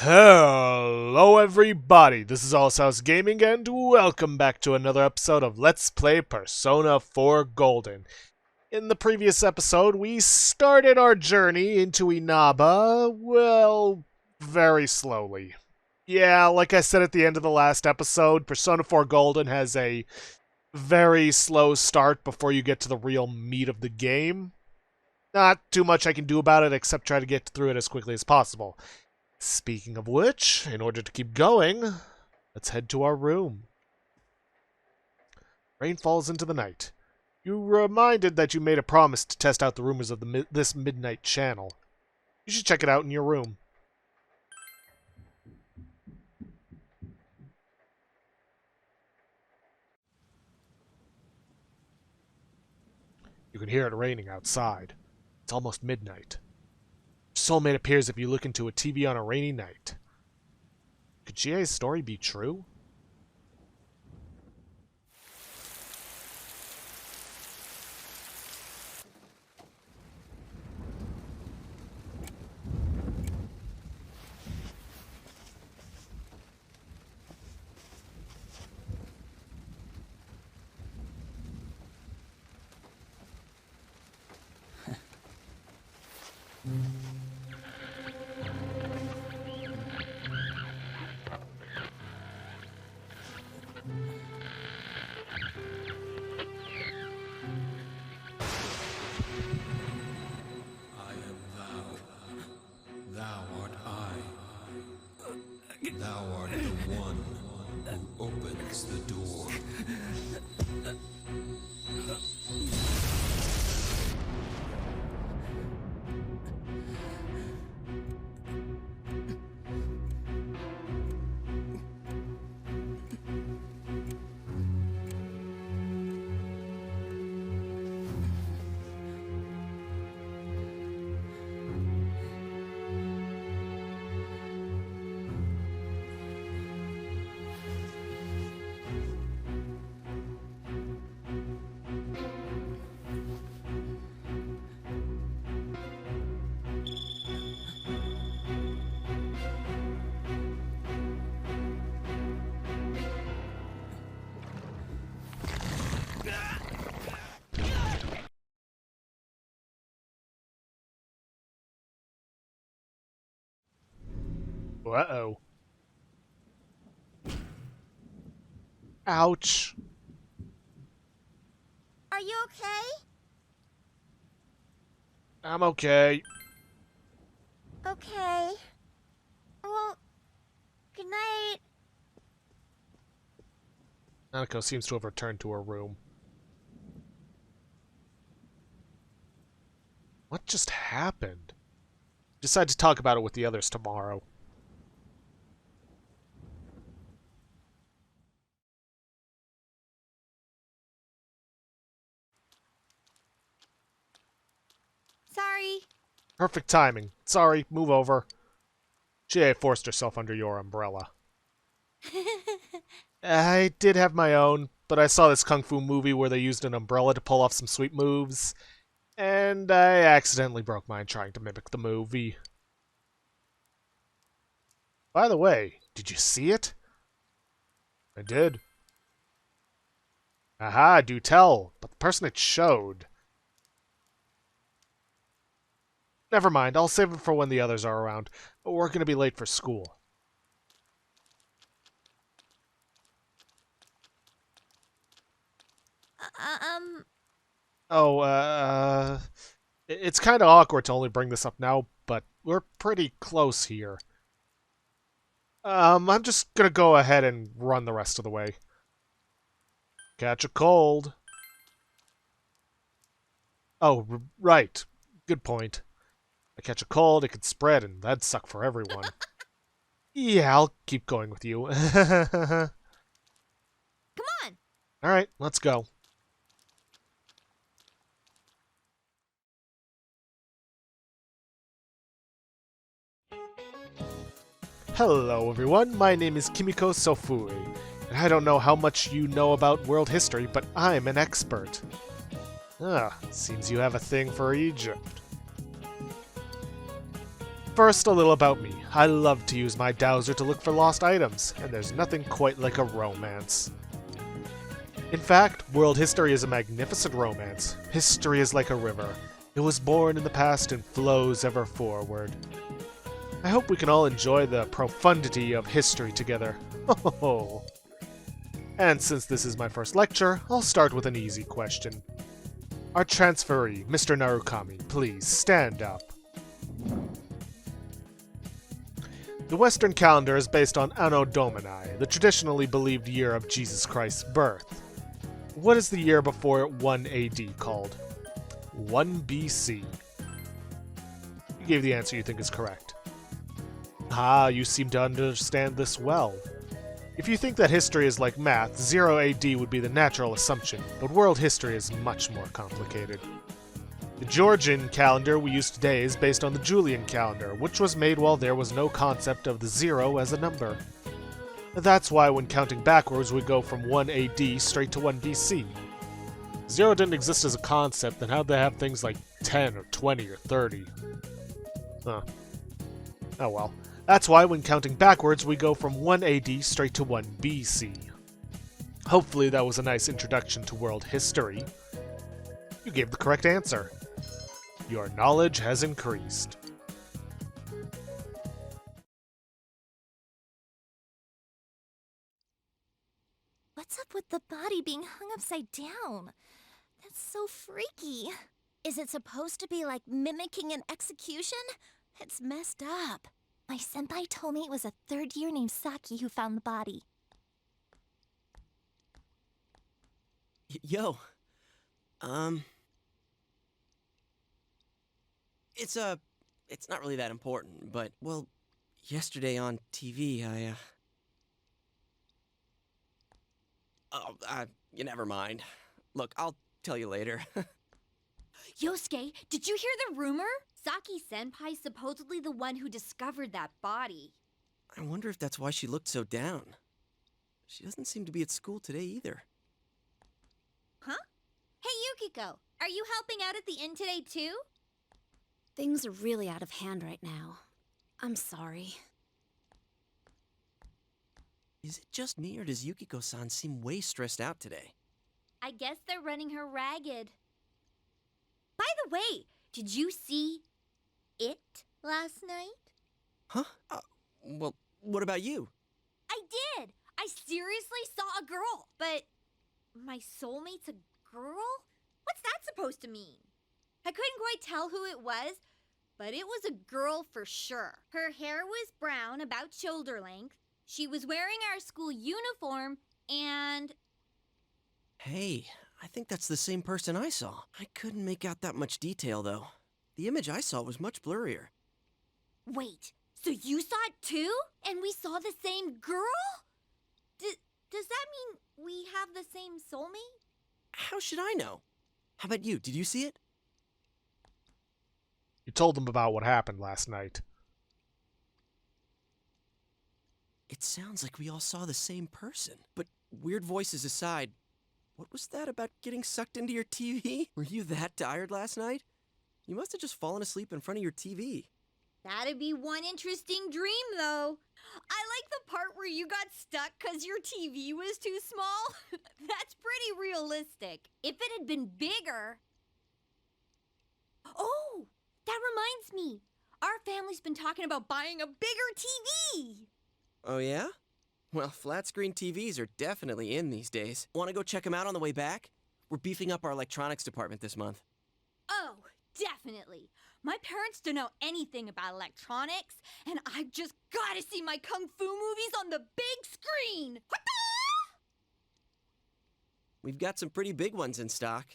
Hello everybody, this is House Gaming and welcome back to another episode of Let's Play Persona 4 Golden. In the previous episode, we started our journey into Inaba, well, very slowly. Yeah, like I said at the end of the last episode, Persona 4 Golden has a very slow start before you get to the real meat of the game. Not too much I can do about it except try to get through it as quickly as possible. Speaking of which, in order to keep going, let's head to our room. Rain falls into the night. You reminded that you made a promise to test out the rumors of this midnight channel. You should check it out in your room. You can hear it raining outside. It's almost midnight. Your soulmate appears if you look into a TV on a rainy night. Could Chie's story be true? Thou art the one who opens the door. Uh-oh. Ouch. Are you okay? I'm okay. Okay. Well, good night. Nanako seems to have returned to her room. What just happened? Decide to talk about it with the others tomorrow. Sorry. Perfect timing. Sorry, move over. Chie forced herself under your umbrella. I did have my own, but I saw this kung fu movie where they used an umbrella to pull off some sweet moves, and I accidentally broke mine trying to mimic the movie. By the way, did you see it? I did. Aha, do tell, but the person it showed... Never mind, I'll save it for when the others are around. We're going to be late for school. Oh, it's kind of awkward to only bring this up now, but we're pretty close here. I'm just gonna go ahead and run the rest of the way. Catch a cold. Oh, right. Good point. I catch a cold, it could spread, and that'd suck for everyone. Yeah, I'll keep going with you. Come on. Alright, let's go. Hello everyone, my name is Kimiko Sofui, and I don't know how much you know about world history, but I'm an expert. Seems you have a thing for Egypt. First, a little about me. I love to use my dowser to look for lost items, and there's nothing quite like a romance. In fact, world history is a magnificent romance. History is like a river. It was born in the past and flows ever forward. I hope we can all enjoy the profundity of history together. Ho. And since this is my first lecture, I'll start with an easy question. Our transferee, Mr. Narukami, please stand up. The Western calendar is based on Anno Domini, the traditionally believed year of Jesus Christ's birth. What is the year before 1 AD called? 1 BC. You gave the answer you think is correct. Ah, you seem to understand this well. If you think that history is like math, 0 AD would be the natural assumption, but world history is much more complicated. The Georgian calendar we use today is based on the Julian calendar, which was made while there was no concept of the 0 as a number. That's why when counting backwards we go from 1 AD straight to 1 BC. 0 didn't exist as a concept, then how'd they have things like 10 or 20 or 30? Huh. Oh well. That's why when counting backwards we go from 1 AD straight to 1 BC. Hopefully that was a nice introduction to world history. You gave the correct answer. Your knowledge has increased. What's up with the body being hung upside down? That's so freaky. Is it supposed to be like mimicking an execution? It's messed up. My senpai told me it was a third year named Saki who found the body. Yo. It's not really that important, but, well, yesterday on TV, you never mind. Look, I'll tell you later. Yosuke, did you hear the rumor? Saki-senpai's supposedly the one who discovered that body. I wonder if that's why she looked so down. She doesn't seem to be at school today either. Huh? Hey, Yukiko, are you helping out at the inn today too? Things are really out of hand right now. I'm sorry. Is it just me, or does Yukiko-san seem way stressed out today? I guess they're running her ragged. By the way, did you see it last night? Huh? Well, what about you? I did! I seriously saw a girl, but my soulmate's a girl? What's that supposed to mean? I couldn't quite tell who it was, but it was a girl for sure. Her hair was brown, about shoulder length. She was wearing our school uniform, and... Hey, I think that's the same person I saw. I couldn't make out that much detail, though. The image I saw was much blurrier. Wait, so you saw it too? And we saw the same girl? Does that mean we have the same soulmate? How should I know? How about you? Did you see it? You told them about what happened last night. It sounds like we all saw the same person. But weird voices aside, what was that about getting sucked into your TV? Were you that tired last night? You must have just fallen asleep in front of your TV. That'd be one interesting dream, though. I like the part where you got stuck because your TV was too small. That's pretty realistic. If it had been bigger... Oh, that reminds me. Our family's been talking about buying a bigger TV. Oh, yeah? Well, flat-screen TVs are definitely in these days. Want to go check them out on the way back? We're beefing up our electronics department this month. Oh, definitely. My parents don't know anything about electronics, and I've just gotta see my kung fu movies on the big screen. We've got some pretty big ones in stock.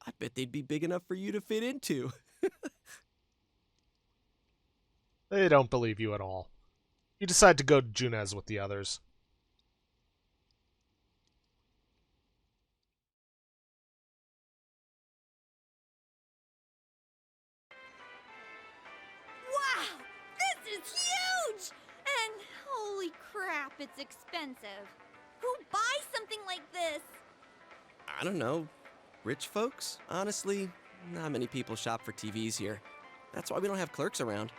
I bet they'd be big enough for you to fit into. They don't believe you at all. You decide to go to Junez with the others. Wow, this is huge! And holy crap, it's expensive. Who buys something like this? I don't know. Rich folks? Honestly, not many people shop for TVs here. That's why we don't have clerks around.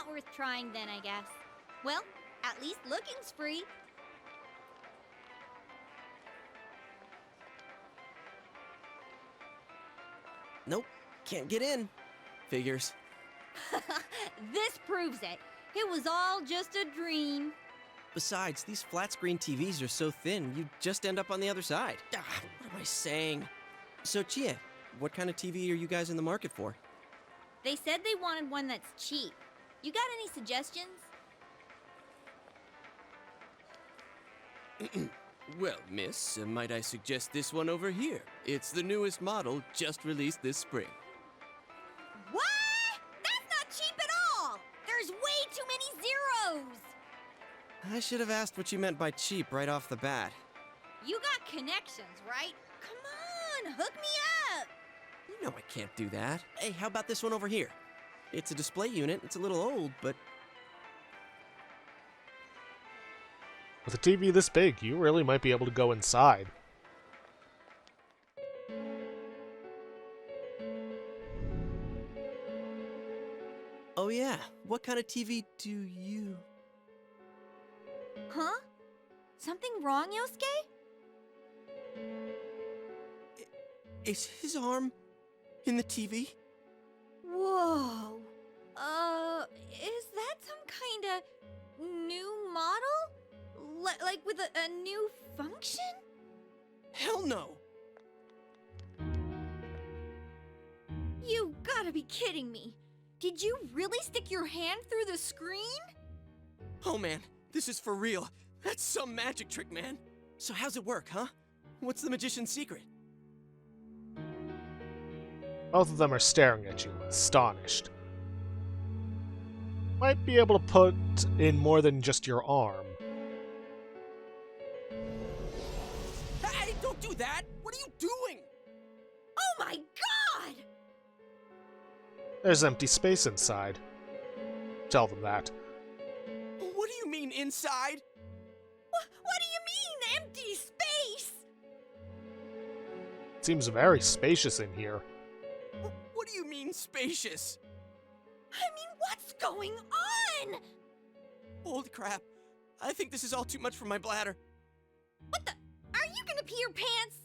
not worth trying then, I guess. Well, at least looking's free. Nope, can't get in. Figures. This proves it. It was all just a dream. Besides, these flat screen TVs are so thin, you'd just end up on the other side. What am I saying? So, Chia, what kind of TV are you guys in the market for? They said they wanted one that's cheap. You got any suggestions? Well, miss, might I suggest this one over here? It's the newest model, just released this spring. What? That's not cheap at all! There's way too many zeros! I should have asked what you meant by cheap right off the bat. You got connections, right? Come on, hook me up! You know I can't do that. Hey, how about this one over here? It's a display unit, it's a little old, but With a TV this big, you really might be able to go inside. oh yeah, what kind of TV do you... Huh? Something wrong, Yosuke? Is his arm in the TV? Whoa. Is that some kind of new model? Like with a new function? Hell no! You gotta be kidding me. Did you really stick your hand through the screen? Oh man, this is for real. That's some magic trick, man. So how's it work, huh? What's the magician's secret? Both of them are staring at you, astonished. Might be able to put in more than just your arm. Hey, don't do that! What are you doing? Oh my god! There's empty space inside. Tell them that. What do you mean, inside? What do you mean, empty space? Seems very spacious in here. What do you mean, spacious? I mean, what's going on? Holy crap. I think this is all too much for my bladder. What the? Are you gonna pee your pants?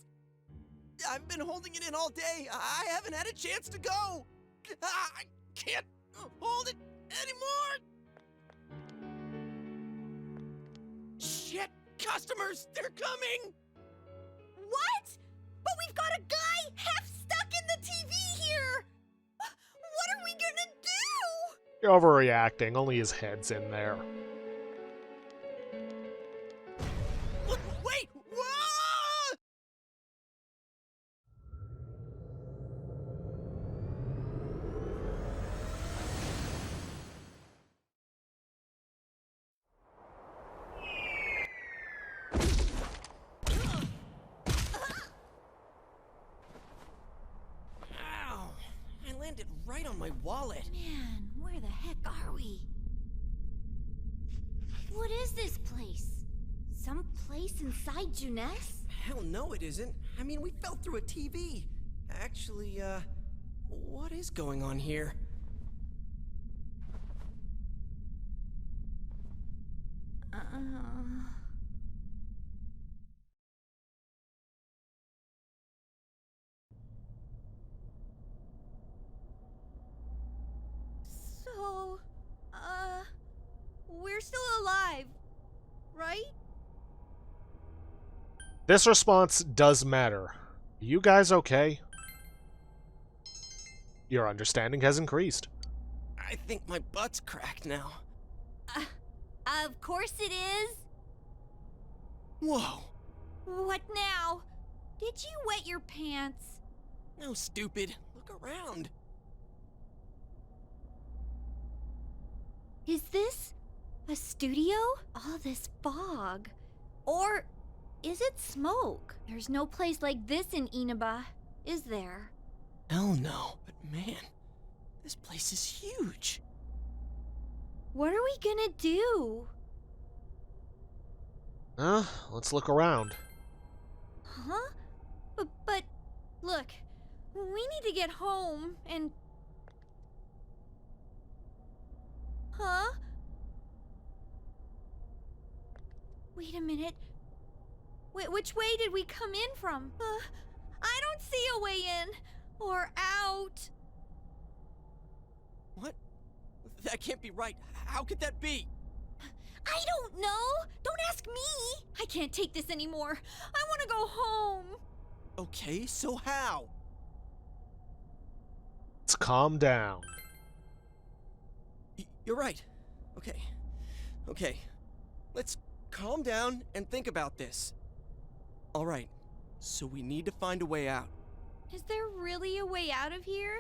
I've been holding it in all day. I haven't had a chance to go. I can't hold it anymore. Shit, customers, they're coming. What? But we've got a guy half stuck in the TV here. What are we gonna do? You're overreacting, only his head's in there. Wait! Whoa! Ow! I landed right on my wallet. Man, where the heck are we? What is this place? Some place inside Juness? Hell no, it isn't. I mean, we fell through a TV. Actually, what is going on here? So, we're still alive, right? This response does matter. Are you guys okay? Your understanding has increased. I think my butt's cracked now. Of course it is. Whoa! What now? Did you wet your pants? No, stupid. Look around. Is this a studio? All this fog. Or is it smoke? There's no place like this in Inaba, is there? Hell no. But man, this place is huge. What are we gonna do? Let's look around. Huh? But look, we need to get home and... Huh? Wait a minute. Which way did we come in from? I don't see a way in or out. What? That can't be right. How could that be? I don't know. Don't ask me. I can't take this anymore. I want to go home. Okay, so how? Let's calm down. You're right. Okay. Let's calm down and think about this. All right, so we need to find a way out. Is there really a way out of here?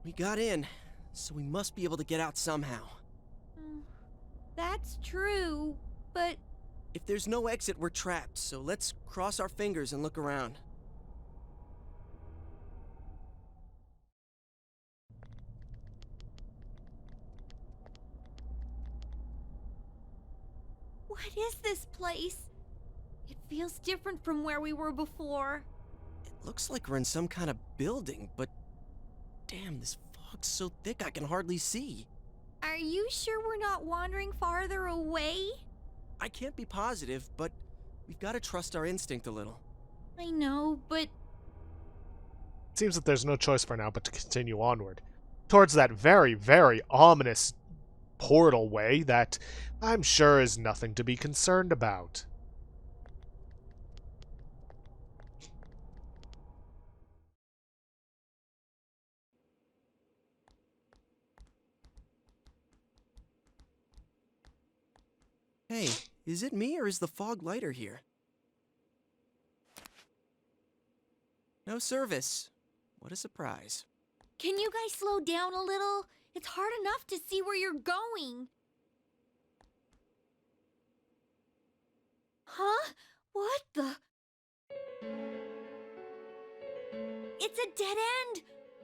We got in, so we must be able to get out somehow. That's true, but... If there's no exit, we're trapped, so let's cross our fingers and look around. What is this place? It feels different from where we were before. It looks like we're in some kind of building, but damn, this fog's so thick I can hardly see. Are you sure we're not wandering farther away? I can't be positive, but we've got to trust our instinct a little. I know, but... It seems that there's no choice for now but to continue onward. Towards that very, very ominous portal way that I'm sure is nothing to be concerned about. Hey, is it me or is the fog lighter here? No service. What a surprise. Can you guys slow down a little? It's hard enough to see where you're going. Huh? What the? It's a dead end!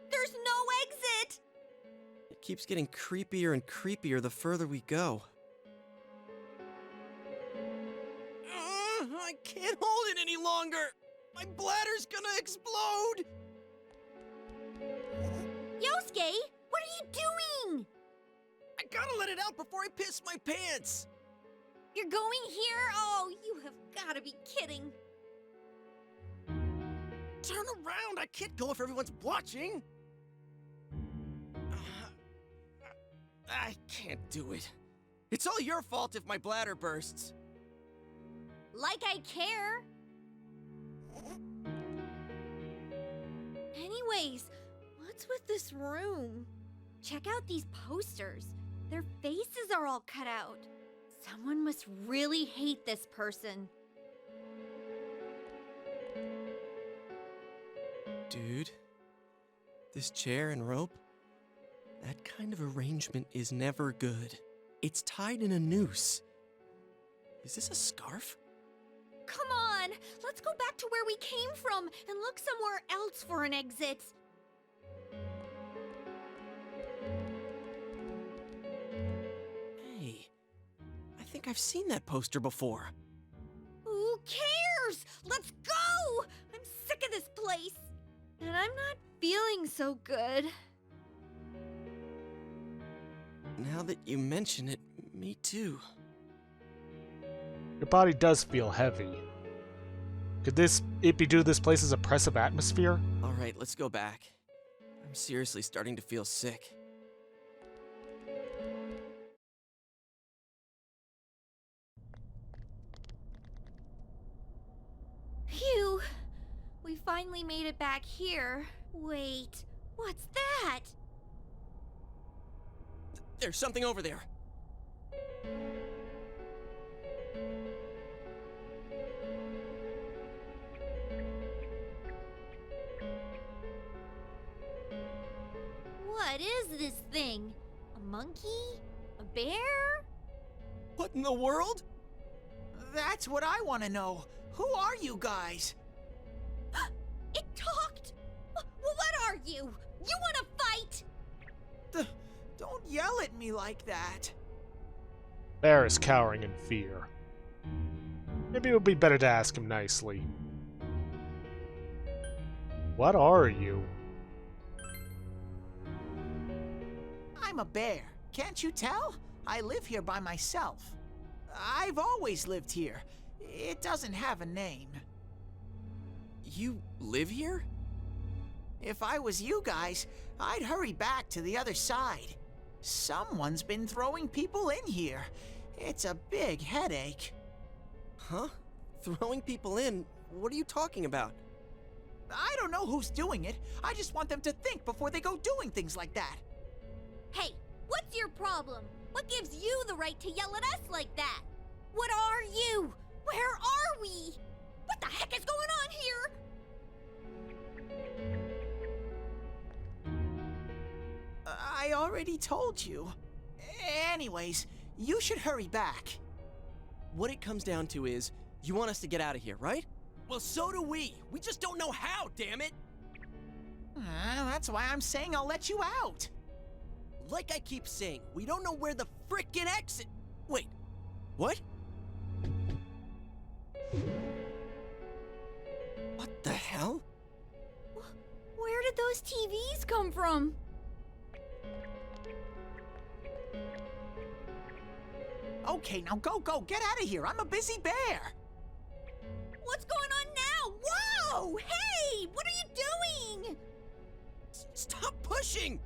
There's no exit! It keeps getting creepier and creepier the further we go. I can't hold it any longer! My bladder's gonna explode! Yosuke, what are you doing? I gotta let it out before I piss my pants! You're going here? Oh, you have gotta be kidding. Turn around! I can't go if everyone's watching! I can't do it. It's all your fault if my bladder bursts. Like I care. Anyways, what's with this room? Check out these posters. Their faces are all cut out. Someone must really hate this person. Dude, this chair and rope, that kind of arrangement is never good. It's tied in a noose. Is this a scarf? Come on, let's go back to where we came from and look somewhere else for an exit. Hey, I think I've seen that poster before. Who cares? Let's go! I'm sick of this place. And I'm not feeling so good. Now that you mention it, me too. Your body does feel heavy. Could it be due to this place's oppressive atmosphere? Alright, let's go back. I'm seriously starting to feel sick. Phew! We finally made it back here. Wait, what's that? There's something over there. What is this thing? A monkey? A bear? What in the world? That's what I want to know. Who are you guys? It talked! What are you? You want to fight? Don't yell at me like that. Bear is cowering in fear. Maybe it would be better to ask him nicely. What are you? I'm a bear. Can't you tell? I live here by myself. I've always lived here. It doesn't have a name. You live here? If I was you guys, I'd hurry back to the other side. Someone's been throwing people in here. It's a big headache. Huh? Throwing people in? What are you talking about? I don't know who's doing it. I just want them to think before they go doing things like that. Hey, what's your problem? What gives you the right to yell at us like that? What are you? Where are we? What the heck is going on here? I already told you. Anyways, you should hurry back. What it comes down to is, you want us to get out of here, right? Well, so do we. We just don't know how, damn it! That's why I'm saying I'll let you out. Like I keep saying, we don't know where the frickin' exit... Wait, what? What the hell? Where did those TVs come from? Okay, now go, get out of here. I'm a busy bear. What's going on now? Whoa! Hey! What are you doing? Stop pushing!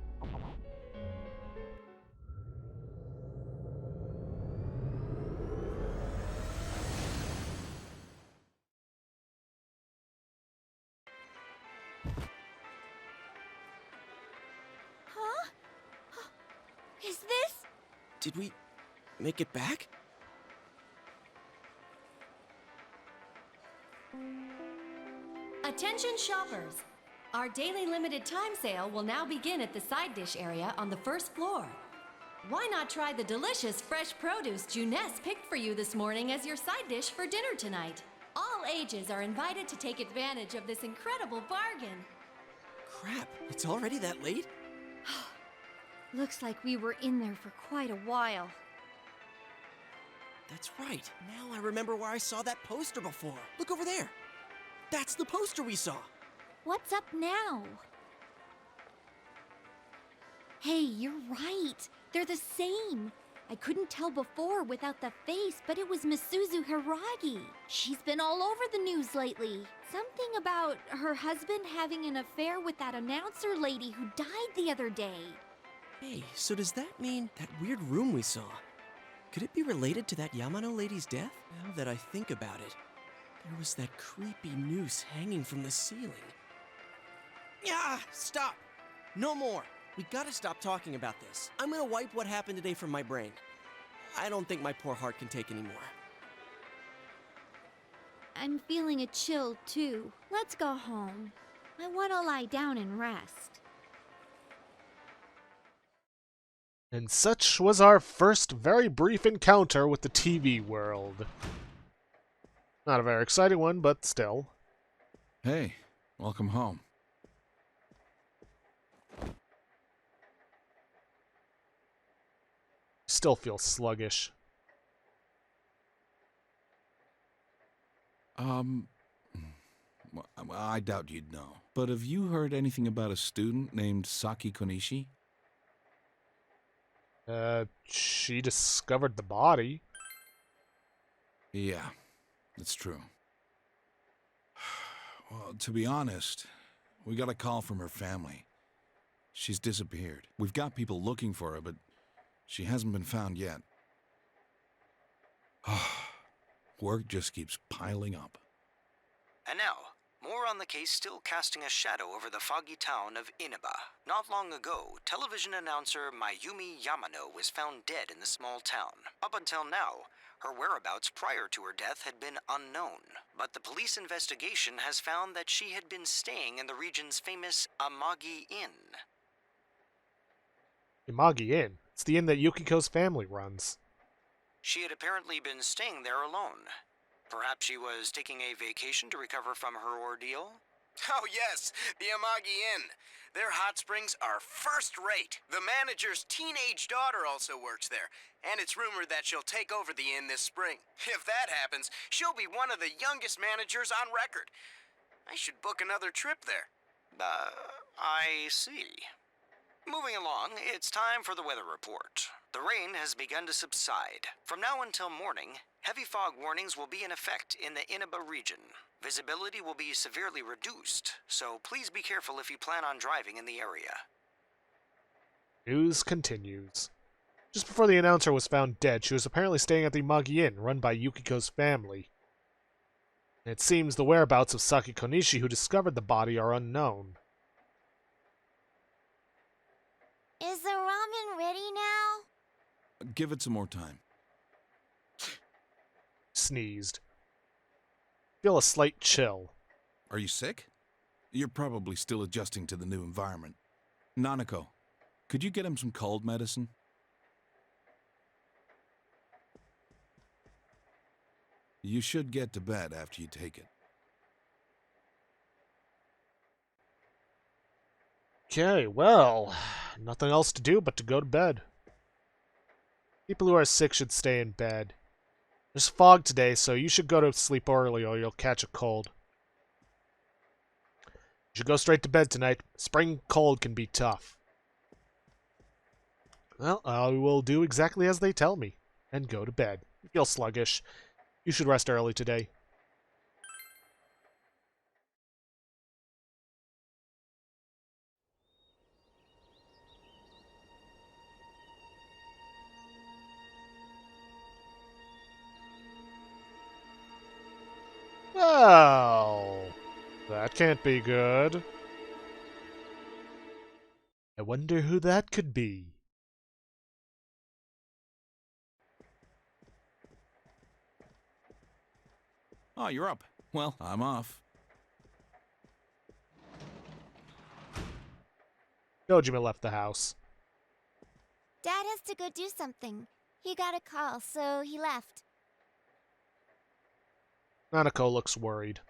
Huh? Is this... Did we make it back? Attention shoppers! Our daily limited time sale will now begin at the side dish area on the first floor. Why not try the delicious fresh produce Juness picked for you this morning as your side dish for dinner tonight? All ages are invited to take advantage of this incredible bargain. Crap, it's already that late? Looks like we were in there for quite a while. That's right. Now I remember where I saw that poster before. Look over there. That's the poster we saw. What's up now? Hey, you're right. They're the same. I couldn't tell before without the face, but it was Misuzu Hiragi. She's been all over the news lately. Something about her husband having an affair with that announcer lady who died the other day. Hey, so does that mean that weird room we saw? Could it be related to that Yamano lady's death? Now that I think about it, there was that creepy noose hanging from the ceiling. Yeah, stop! No more! We gotta stop talking about this. I'm gonna wipe what happened today from my brain. I don't think my poor heart can take any more. I'm feeling a chill, too. Let's go home. I want to lie down and rest. And such was our first very brief encounter with the TV world. Not a very exciting one, but still. Hey, welcome home. Still feel sluggish. Well, I doubt you'd know. But have you heard anything about a student named Saki Konishi? She discovered the body. Yeah, that's true. Well, to be honest, we got a call from her family. She's disappeared. We've got people looking for her, but she hasn't been found yet. Work just keeps piling up. And now, more on the case still casting a shadow over the foggy town of Inaba. Not long ago, television announcer Mayumi Yamano was found dead in the small town. Up until now, her whereabouts prior to her death had been unknown. But the police investigation has found that she had been staying in the region's famous Amagi Inn. Imagi Inn. It's the inn that Yukiko's family runs. She had apparently been staying there alone. Perhaps she was taking a vacation to recover from her ordeal? Oh yes, the Amagi Inn. Their hot springs are first rate. The manager's teenage daughter also works there, and it's rumored that she'll take over the inn this spring. If that happens, she'll be one of the youngest managers on record. I should book another trip there. I see. Moving along, it's time for the weather report. The rain has begun to subside. From now until morning, Heavy fog warnings will be in effect in the Inaba region. Visibility will be severely reduced, so please be careful if you plan on driving in the area. News continues. Just before the announcer was found dead, she was apparently staying at the Magi Inn, run by Yukiko's family. It seems the whereabouts of Saki Konishi, who discovered the body, are unknown. Is the ramen ready now? Give it some more time. Sneezed. Feel a slight chill. Are you sick? You're probably still adjusting to the new environment. Nanako, could you get him some cold medicine? You should get to bed after you take it. Okay, well, nothing else to do but to go to bed. People who are sick should stay in bed. There's fog today, so you should go to sleep early or you'll catch a cold. You should go straight to bed tonight. Spring cold can be tough. Well, I will do exactly as they tell me, and go to bed. You feel sluggish. You should rest early today. Well, that can't be good. I wonder who that could be. Oh, you're up. Well, I'm off. Dojima left the house. Dad has to go do something. He got a call, so he left. Nanako looks worried.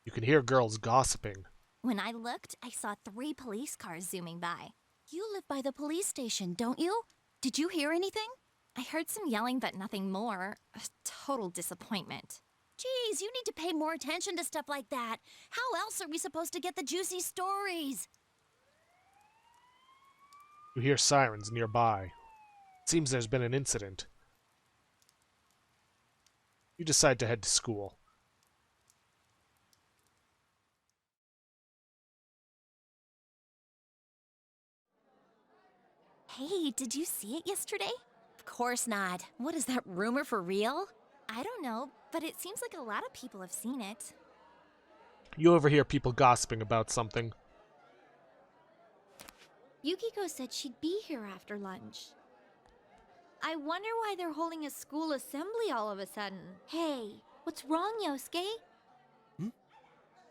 You can hear girls gossiping. When I looked, I saw 3 police cars zooming by. You live by the police station, don't you? Did you hear anything? I heard some yelling, but nothing more. A total disappointment. Geez, you need to pay more attention to stuff like that. How else are we supposed to get the juicy stories? You hear sirens nearby. It seems there's been an incident. You decide to head to school. Hey, did you see it yesterday? Of course not. What is that rumor for real? I don't know, but it seems like a lot of people have seen it. You overhear people gossiping about something. Yukiko said she'd be here after lunch. I wonder why they're holding a school assembly all of a sudden. Hey, what's wrong, Yosuke?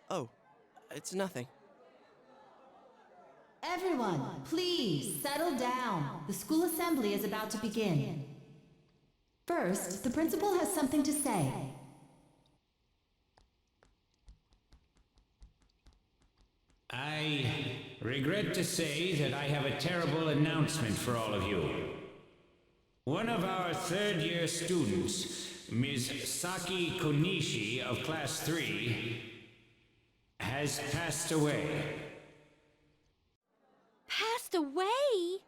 Oh, it's nothing. Everyone, please settle down. The school assembly is about to begin. First, the principal has something to say. I regret to say that I have a terrible announcement for all of you. One of our third-year students, Ms. Saki Konishi of Class 3, has passed away. Passed away?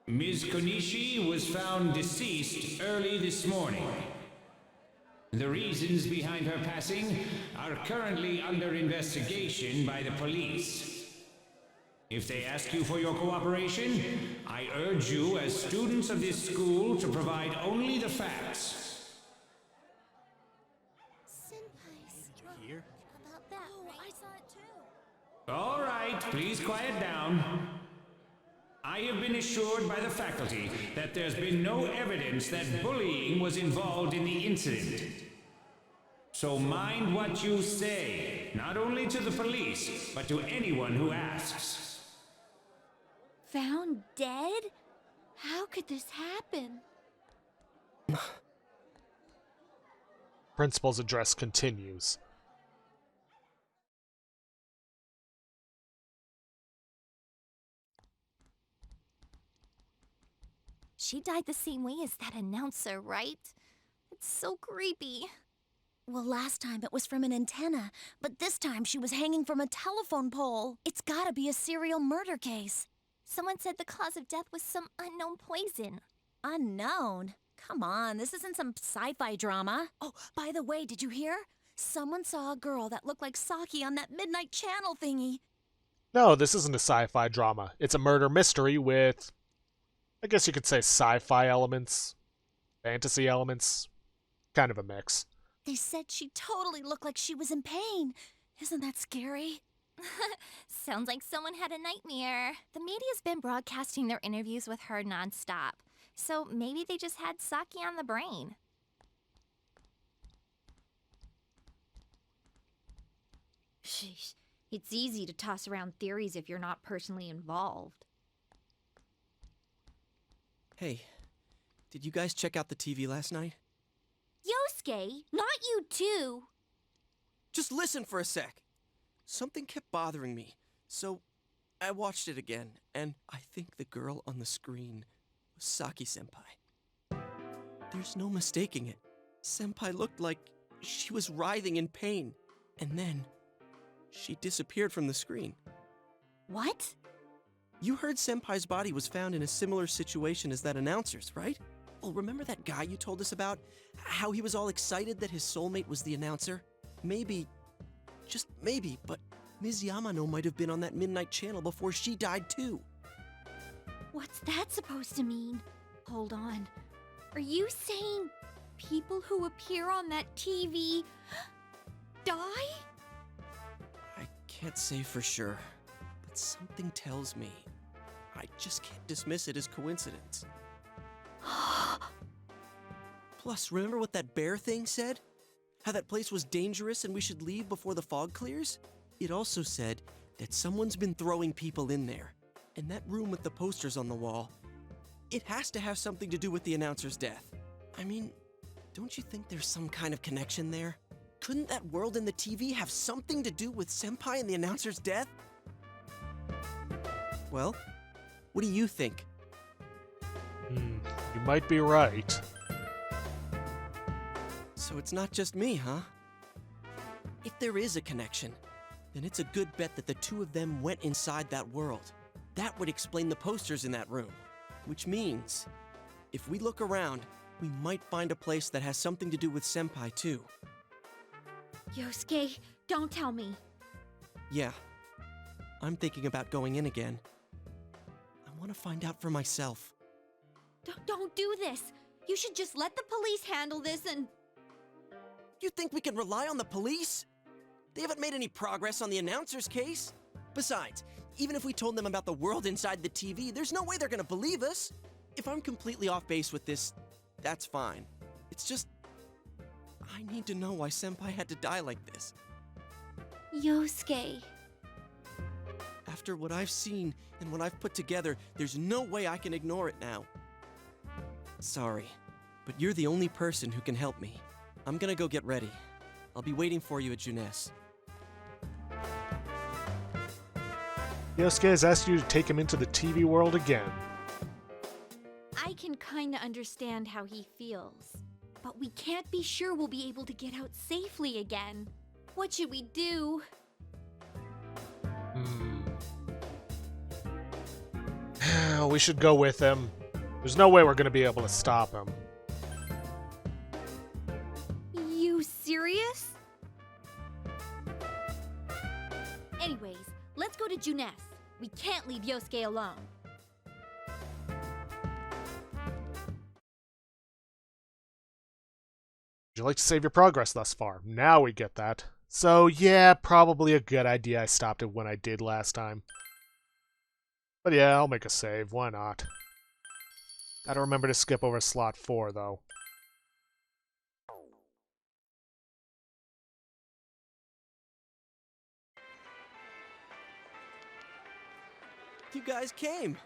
Ms. Konishi was found deceased early this morning. The reasons behind her passing are currently under investigation by the police. If they ask you for your cooperation, I urge you as students of this school to provide only the facts. Senpai Here? about that. Oh, I saw it too. All right, please quiet down. I have been assured by the faculty that there's been no evidence that bullying was involved in the incident. So mind what you say, not only to the police, but to anyone who asks. Found dead? How could this happen? Principal's address continues. She died the same way as that announcer, right? It's so creepy. Well, last time it was from an antenna, but this time she was hanging from a telephone pole. It's gotta be a serial murder case. Someone said the cause of death was some unknown poison. Unknown? Come on, this isn't some sci-fi drama. Oh, by the way, did you hear? Someone saw a girl that looked like Saki on that Midnight Channel thingy. No, this isn't a sci-fi drama. It's a murder mystery with, I guess you could say, sci-fi elements, fantasy elements, kind of a mix. They said she totally looked like she was in pain. Isn't that scary? Sounds like someone had a nightmare. The media's been broadcasting their interviews with her nonstop, so maybe they just had Saki on the brain. Sheesh. It's easy to toss around theories if you're not personally involved. Hey, did you guys check out the TV last night? Yosuke, not you too. Just listen for a sec. Something kept bothering me, so I watched it again, and I think the girl on the screen was Saki-senpai. There's no mistaking it. Senpai looked like she was writhing in pain, and then she disappeared from the screen. What? You heard Senpai's body was found in a similar situation as that announcer's, right? Well, remember that guy you told us about? How he was all excited that his soulmate was the announcer? Maybe, just maybe, but Ms. Yamano might have been on that Midnight Channel before she died too. What's that supposed to mean? Hold on. Are you saying people who appear on that TV die? I can't say for sure, but something tells me I just can't dismiss it as coincidence. Plus, remember what that bear thing said? How that place was dangerous and we should leave before the fog clears? It also said that someone's been throwing people in there. And that room with the posters on the wall, it has to have something to do with the announcer's death. I mean, don't you think there's some kind of connection there? Couldn't that world in the TV have something to do with Senpai and the announcer's death? Well, what do you think? You might be right. So it's not just me, huh? If there is a connection, then it's a good bet that the two of them went inside that world. That would explain the posters in that room. Which means, if we look around, we might find a place that has something to do with Senpai too. Yosuke, don't tell me. Yeah, I'm thinking about going in again. I want to find out for myself. Don't do this. You should just let the police handle this and... You think we can rely on the police? They haven't made any progress on the announcer's case. Besides, even if we told them about the world inside the TV, there's no way they're gonna believe us. If I'm completely off base with this, that's fine. It's just, I need to know why Senpai had to die like this. Yosuke. After what I've seen and what I've put together, there's no way I can ignore it now. Sorry, but you're the only person who can help me. I'm gonna go get ready. I'll be waiting for you at Juness. Yosuke has asked you to take him into the TV world again. I can kinda understand how he feels, but we can't be sure we'll be able to get out safely again. What should we do? We should go with him. There's no way we're gonna be able to stop him. You serious? Anyways, let's go to Juness. We can't leave Yosuke alone. Would you like to save your progress thus far? Now we get that. So yeah, probably a good idea I stopped it when I did last time. But yeah, I'll make a save. Why not? Gotta remember to skip over slot 4, though. You guys came.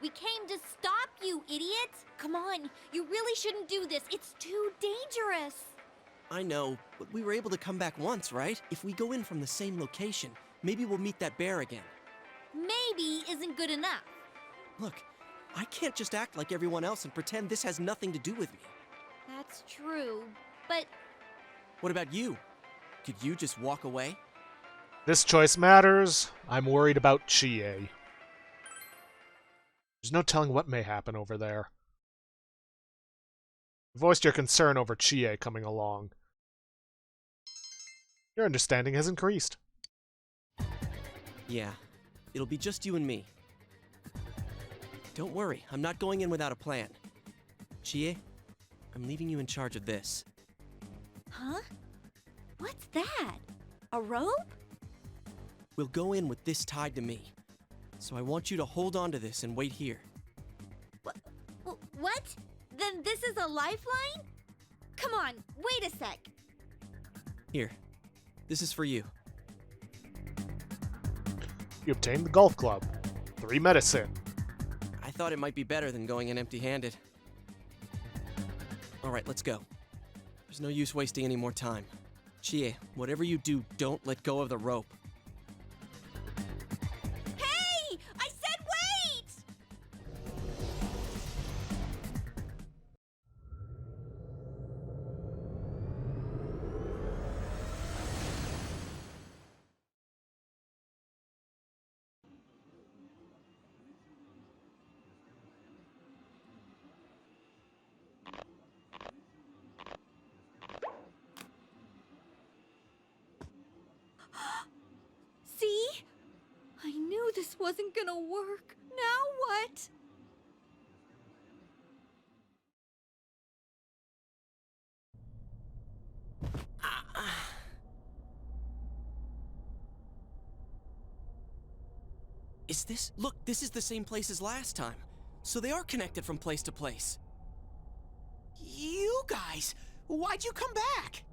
We came to stop you, idiot! Come on, you really shouldn't do this. It's too dangerous. I know, but we were able to come back once, right? If we go in from the same location, maybe we'll meet that bear again. Maybe isn't good enough. Look, I can't just act like everyone else and pretend this has nothing to do with me. That's true, but What about you? Could you just walk away? This choice matters. I'm worried about Chie. There's no telling what may happen over there. You voiced your concern over Chie coming along. Your understanding has increased. Yeah, it'll be just you and me. Don't worry, I'm not going in without a plan. Chie, I'm leaving you in charge of this. Huh? What's that? A rope? We'll go in with this tied to me. So I want you to hold on to this and wait here. What? Then this is a lifeline? Come on, wait a sec. Here, this is for you. You obtained the golf club. 3 medicine. I thought it might be better than going in empty-handed. Alright, let's go. There's no use wasting any more time. Chie, whatever you do, don't let go of the rope. Hey! I said wait! See? I knew this wasn't gonna work. Now what? Is this? Look, this is the same place as last time. So they are connected from place to place. You guys, why'd you come back?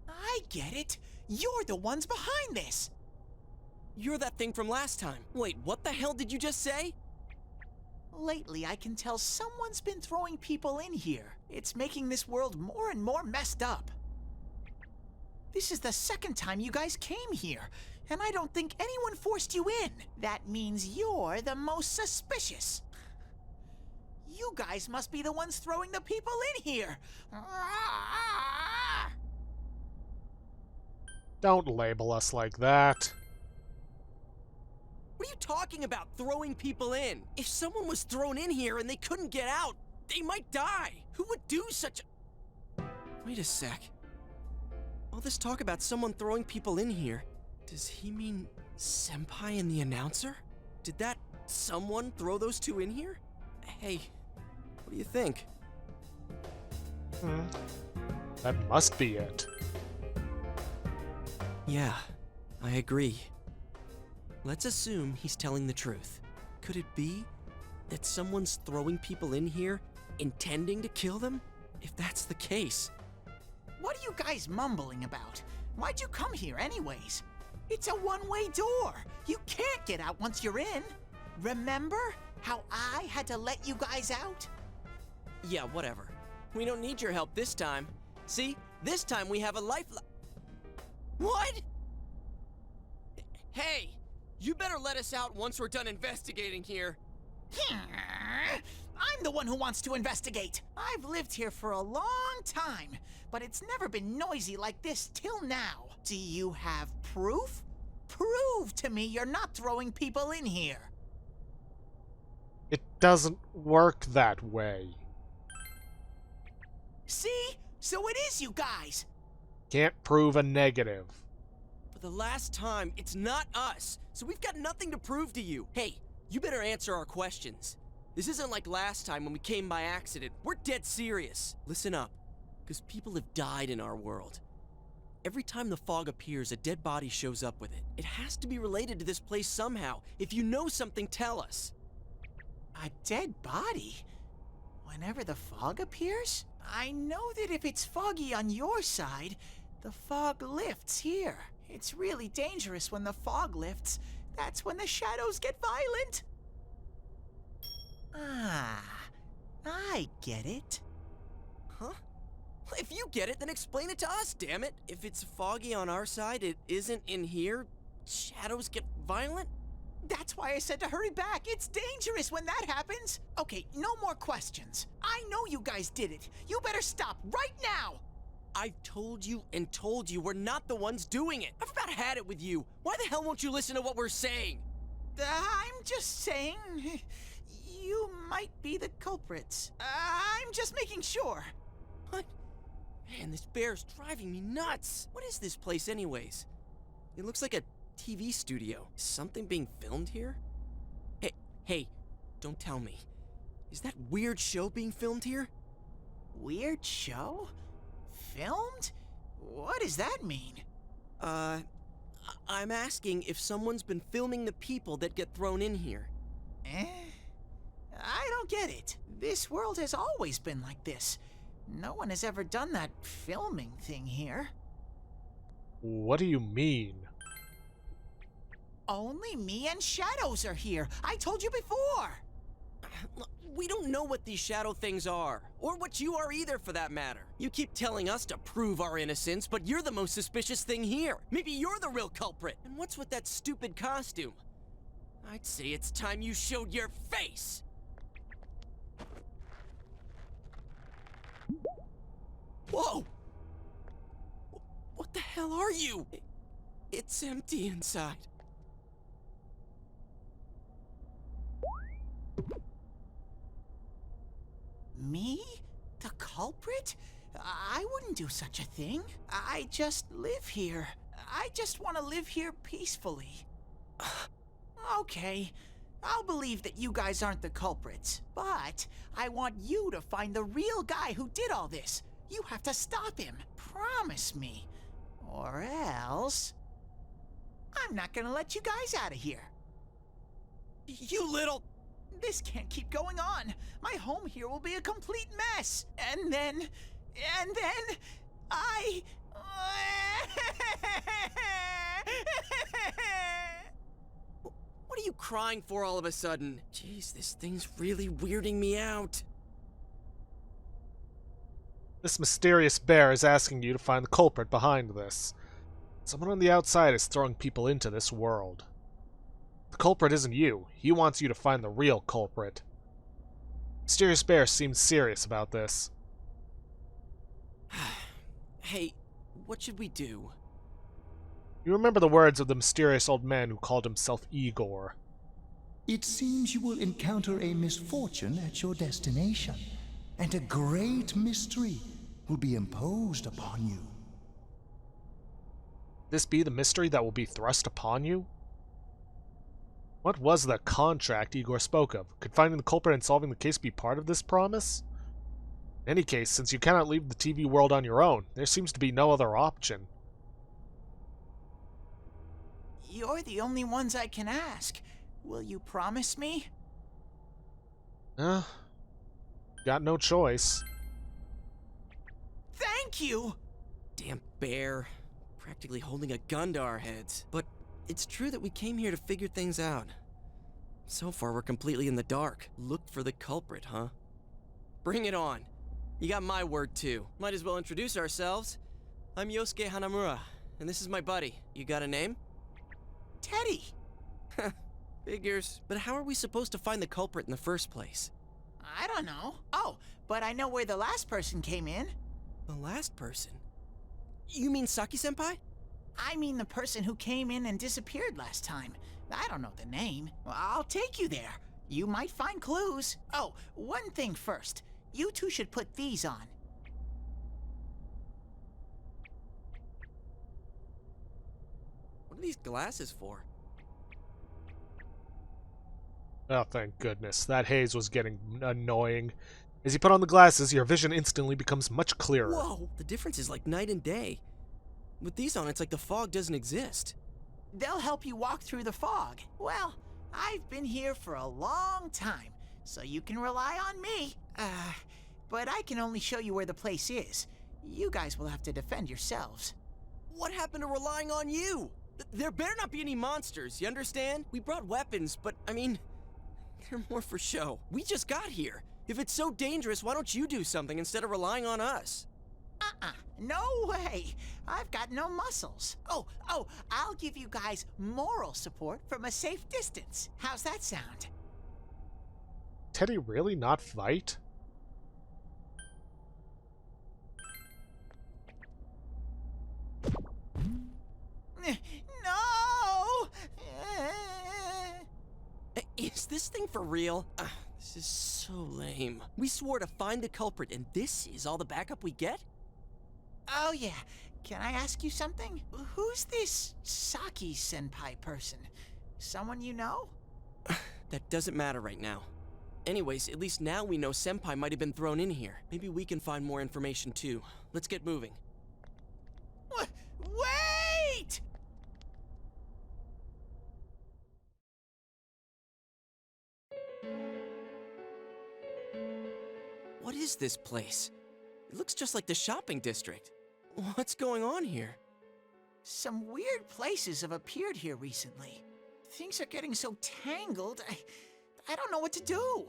I get it. You're the ones behind this. You're that thing from last time. Wait, what the hell did you just say? Lately, I can tell someone's been throwing people in here. It's making this world more and more messed up. This is the second time you guys came here, and I don't think anyone forced you in. That means you're the most suspicious. You guys must be the ones throwing the people in here. Don't label us like that. What are you talking about, throwing people in? If someone was thrown in here and they couldn't get out, they might die. Who would do such a... Wait a sec. All this talk about someone throwing people in here, does he mean Senpai and the announcer? Did that someone throw those two in here? Hey, what do you think? That must be it. Yeah, I agree. Let's assume he's telling the truth. Could it be that someone's throwing people in here intending to kill them? If that's the case... What are you guys mumbling about? Why'd you come here anyways? It's a one-way door. You can't get out once you're in. Remember how I had to let you guys out? Yeah, whatever. We don't need your help this time. See, this time we have a lifeline. What? Hey, you better let us out once we're done investigating here. I'm the one who wants to investigate. I've lived here for a long time, but it's never been noisy like this till now. Do you have proof? Prove to me you're not throwing people in here. It doesn't work that way. See? So it is you guys. Can't prove a negative. For the last time, it's not us, so we've got nothing to prove to you. Hey, you better answer our questions. This isn't like last time when we came by accident. We're dead serious. Listen up, because people have died in our world. Every time the fog appears, a dead body shows up with it. It has to be related to this place somehow. If you know something, tell us. A dead body? Whenever the fog appears? I know that if it's foggy on your side, the fog lifts here. It's really dangerous when the fog lifts. That's when the shadows get violent. Ah, I get it. Huh? If you get it, then explain it to us, damn it. If it's foggy on our side, it isn't in here, shadows get violent? That's why I said to hurry back. It's dangerous when that happens. Okay, no more questions. I know you guys did it. You better stop right now. I've told you and told you we're not the ones doing it. I've about had it with you. Why the hell won't you listen to what we're saying? I'm just saying, you might be the culprits. I'm just making sure. What? Man, this bear's driving me nuts. What is this place anyways? It looks like a TV studio. Is something being filmed here? Hey, don't tell me. Is that weird show being filmed here? Weird show? Filmed? What does that mean? I'm asking if someone's been filming the people that get thrown in here. I don't get it. This world has always been like this. No one has ever done that filming thing here. What do you mean? Only me and Shadows are here. I told you before. We don't know what these shadow things are, or what you are either for that matter. You keep telling us to prove our innocence, but you're the most suspicious thing here. Maybe you're the real culprit. And what's with that stupid costume? I'd say it's time you showed your face. Whoa! What the hell are you? It's empty inside. Me? The culprit? I wouldn't do such a thing. I just live here. I just want to live here peacefully. Okay, I'll believe that you guys aren't the culprits, but I want you to find the real guy who did all this. You have to stop him. Promise me. Or else... I'm not gonna let you guys out of here. You little... This can't keep going on. My home here will be a complete mess. And then... I... What are you crying for all of a sudden? Jeez, this thing's really weirding me out. This mysterious bear is asking you to find the culprit behind this. Someone on the outside is throwing people into this world. The culprit isn't you. He wants you to find the real culprit. Mysterious Bear seems serious about this. Hey, what should we do? You remember the words of the mysterious old man who called himself Igor. It seems you will encounter a misfortune at your destination, and a great mystery will be imposed upon you. This be the mystery that will be thrust upon you? What was the contract Igor spoke of? Could finding the culprit and solving the case be part of this promise? In any case, since you cannot leave the TV world on your own, there seems to be no other option. You're the only ones I can ask. Will you promise me? Got no choice. Thank you! Damn bear. Practically holding a gun to our heads. But it's true that we came here to figure things out. So far, we're completely in the dark. Look for the culprit, huh? Bring it on. You got my word, too. Might as well introduce ourselves. I'm Yosuke Hanamura, and this is my buddy. You got a name? Teddy! Figures. But how are we supposed to find the culprit in the first place? I don't know. Oh, but I know where the last person came in. The last person? You mean Saki-senpai? I mean the person who came in and disappeared last time. I don't know the name. Well, I'll take you there. You might find clues. Oh, one thing first. You two should put these on. What are these glasses for? Oh, thank goodness. That haze was getting annoying. As you put on the glasses, your vision instantly becomes much clearer. Whoa! The difference is like night and day. With these on, it's like the fog doesn't exist. They'll help you walk through the fog. Well, I've been here for a long time, so you can rely on me. But I can only show you where the place is. You guys will have to defend yourselves. What happened to relying on you? There better not be any monsters, you understand? We brought weapons, but, I mean, they're more for show. We just got here. If it's so dangerous, why don't you do something instead of relying on us? No way. I've got no muscles. Oh, I'll give you guys moral support from a safe distance. How's that sound? Teddy really not fight? No! Is this thing for real? This is so lame. We swore to find the culprit, and this is all the backup we get? Oh, yeah. Can I ask you something? Who's this Saki senpai person? Someone you know? That doesn't matter right now. Anyways, at least now we know Senpai might have been thrown in here. Maybe we can find more information too. Let's get moving. Wait! What is this place? It looks just like the shopping district. What's going on here? Some weird places have appeared here recently. Things are getting so tangled, I don't know what to do.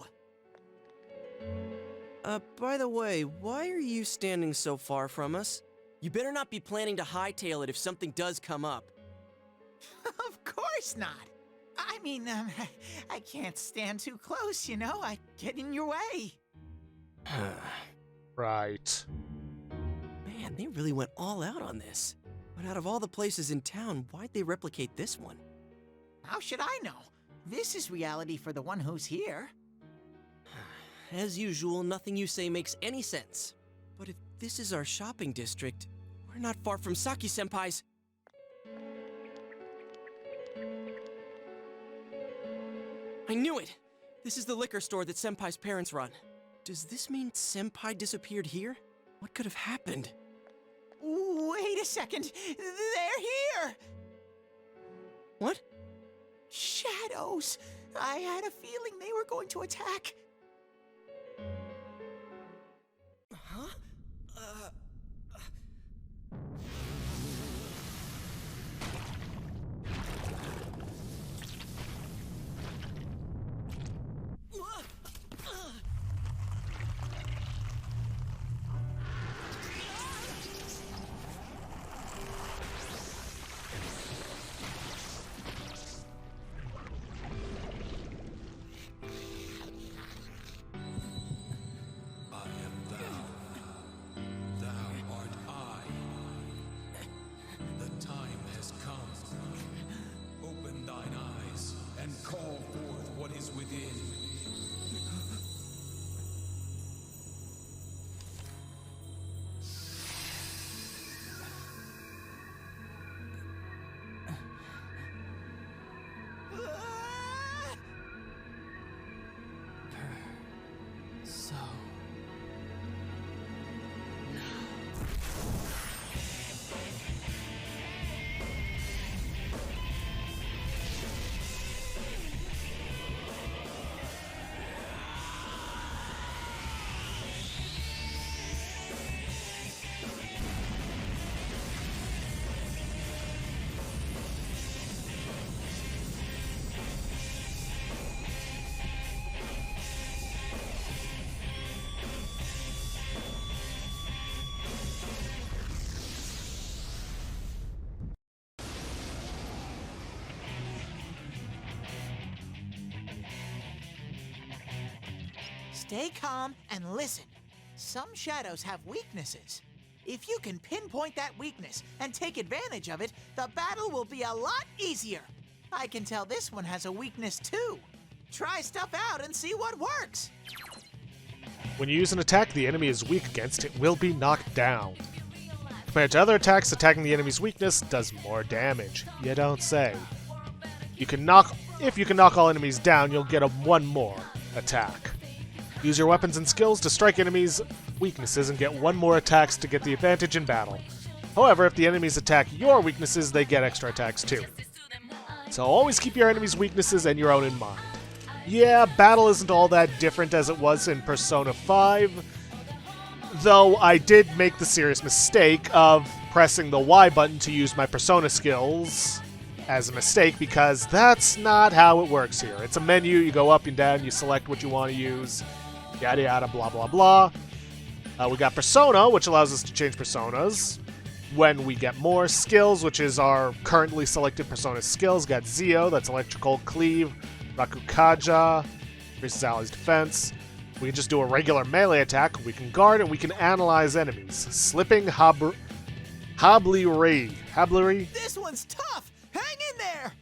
By the way, why are you standing so far from us? You better not be planning to hightail it if something does come up. Of course not. I mean, I can't stand too close, you know? I get in your way. Right. Man, they really went all out on this. But out of all the places in town, why'd they replicate this one? How should I know? This is reality for the one who's here. As usual, nothing you say makes any sense. But if this is our shopping district, we're not far from Saki-senpai's. I knew it! This is the liquor store that Senpai's parents run. Does this mean Senpai disappeared here? What could have happened? Wait a second! They're here! What? Shadows! I had a feeling they were going to attack. Huh? Stay calm and listen. Some shadows have weaknesses. If you can pinpoint that weakness and take advantage of it, the battle will be a lot easier. I can tell this one has a weakness too. Try stuff out and see what works. When you use an attack the enemy is weak against, it will be knocked down. Compared to other attacks, attacking the enemy's weakness does more damage. You don't say. If you can knock all enemies down, you'll get one more attack. Use your weapons and skills to strike enemies' weaknesses and get one more attacks to get the advantage in battle. However, if the enemies attack your weaknesses, they get extra attacks too. So always keep your enemies' weaknesses and your own in mind. Yeah, battle isn't all that different as it was in Persona 5, though I did make the serious mistake of pressing the Y button to use my Persona skills as a mistake, because that's not how it works here. It's a menu, you go up and down, you select what you want to use, yada yada, blah blah blah. We got Persona, which allows us to change personas when we get more. Skills, which is our currently selected Persona skills. Got Zio, that's electrical, cleave, Rakukaja, increases allies' defense. We can just do a regular melee attack. We can guard and we can analyze enemies. Slipping Hableri. This one's tough! Hang in there!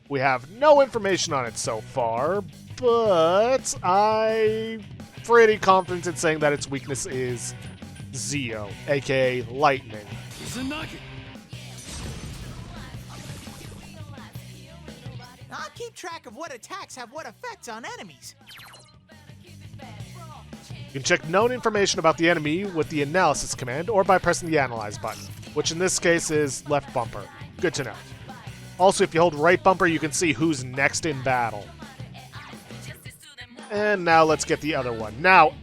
We have no information on it so far, but I'm pretty confident in saying that its weakness is Zio, aka Lightning. I'll keep track of what attacks have what effects on enemies. You can check known information about the enemy with the analysis command or by pressing the analyze button, which in this case is left bumper. Good to know. Also, if you hold right bumper, you can see who's next in battle. And now let's get the other one. Now,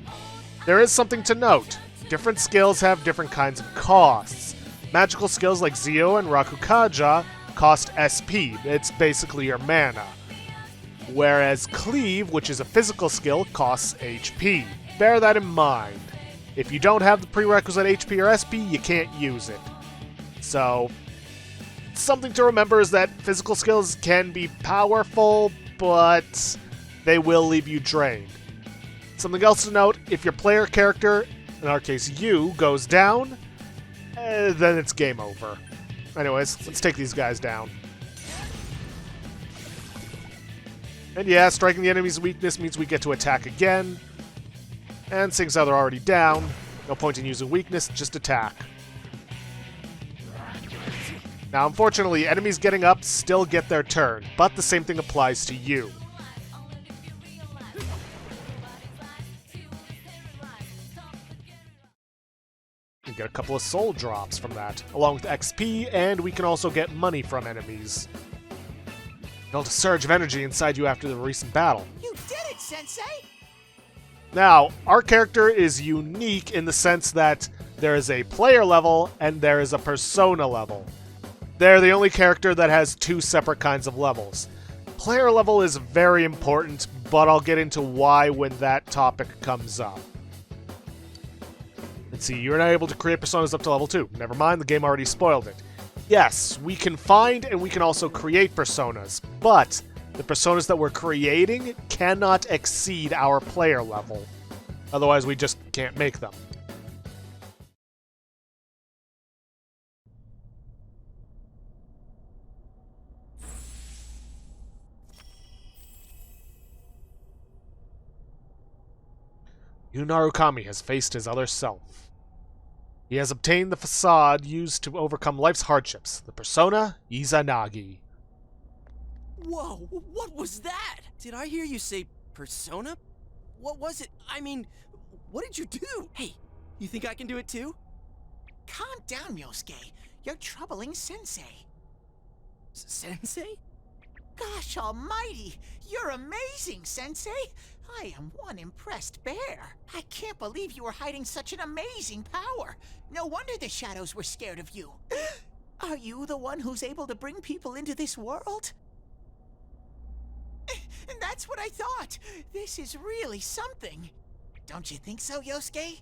there is something to note. Different skills have different kinds of costs. Magical skills like Zio and Rakukaja cost SP. It's basically your mana. Whereas Cleave, which is a physical skill, costs HP. Bear that in mind. If you don't have the prerequisite HP or SP, you can't use it. So, something to remember is that physical skills can be powerful, but they will leave you drained. Something else to note, if your player character, in our case you, goes down, then it's game over. Anyways, let's take these guys down. And yeah, striking the enemy's weakness means we get to attack again. And seeing as how they're already down, no point in using weakness, just attack. Now, unfortunately, enemies getting up still get their turn, but the same thing applies to you. We get a couple of soul drops from that, along with XP, and we can also get money from enemies. Build a surge of energy inside you after the recent battle. You did it, Sensei! Now, our character is unique in the sense that there is a player level and there is a persona level. They're the only character that has two separate kinds of levels. Player level is very important, but I'll get into why when that topic comes up. Let's see, you're not able to create personas up to level 2. Never mind, the game already spoiled it. Yes, we can find and we can also create personas, but the personas that we're creating cannot exceed our player level. Otherwise, we just can't make them. Yu Narukami has faced his other self. He has obtained the facade used to overcome life's hardships, the persona Izanagi. Whoa, what was that? Did I hear you say persona? What was it? I mean, what did you do? Hey, you think I can do it too? Calm down, Yosuke. You're troubling Sensei. Sensei? Gosh almighty! You're amazing, Sensei! I am one impressed bear. I can't believe you were hiding such an amazing power. No wonder the shadows were scared of you. Are you the one who's able to bring people into this world? And that's what I thought. This is really something. Don't you think so, Yosuke?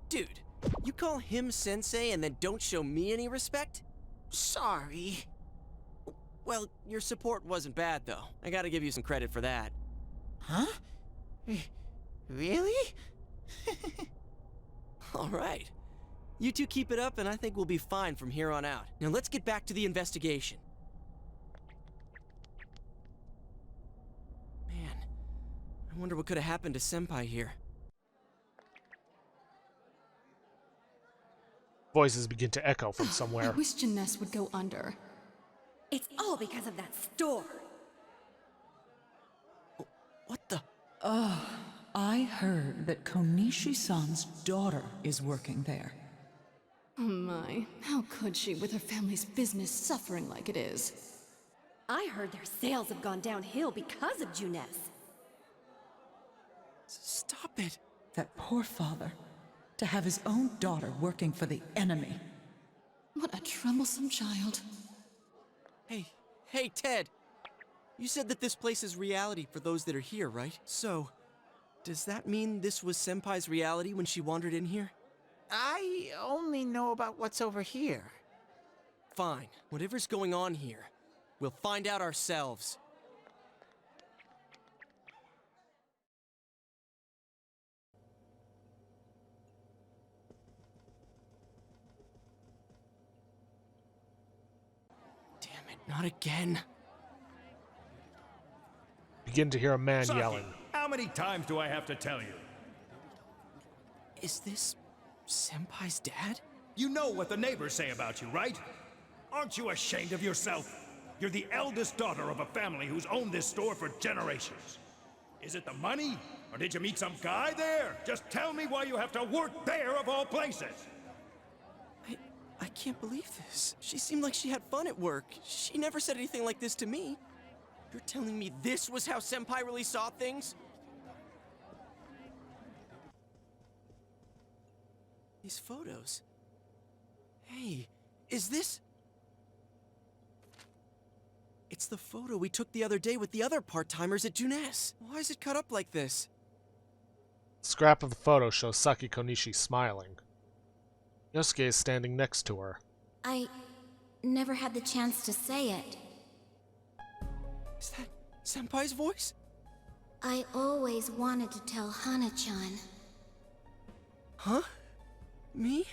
Dude, you call him Sensei and then don't show me any respect? Sorry. Well, your support wasn't bad, though. I gotta give you some credit for that. Huh? Really? All right. You two keep it up, and I think we'll be fine from here on out. Now let's get back to the investigation. Man, I wonder what could have happened to Senpai here. Voices begin to echo from somewhere. I wish Jeunesse would go under. It's all because of that store. What the? I heard that Konishi-san's daughter is working there. Oh my, how could she with her family's business suffering like it is? I heard their sales have gone downhill because of Jeunesse. Stop it. That poor father. To have his own daughter working for the enemy. What a troublesome child. Hey, Ted. You said that this place is reality for those that are here, right? So, does that mean this was Senpai's reality when she wandered in here? I only know about what's over here. Fine. Whatever's going on here, we'll find out ourselves. Damn it, not again. Begin to hear a man Saki, yelling. how many times do I have to tell you? Is this Senpai's dad? You know what the neighbors say about you, right? Aren't you ashamed of yourself? You're the eldest daughter of a family who's owned this store for generations. Is it the money? Or did you meet some guy there? Just tell me why you have to work there of all places. I can't believe this. She seemed like she had fun at work. She never said anything like this to me. You're telling me this was how Senpai really saw things? These photos. Hey, is this... It's the photo we took the other day with the other part-timers at Junes. Why is it cut up like this? Scrap of the photo shows Saki Konishi smiling. Yosuke is standing next to her. I never had the chance to say it. Is that Senpai's voice? I always wanted to tell Hana-chan. Huh? Me?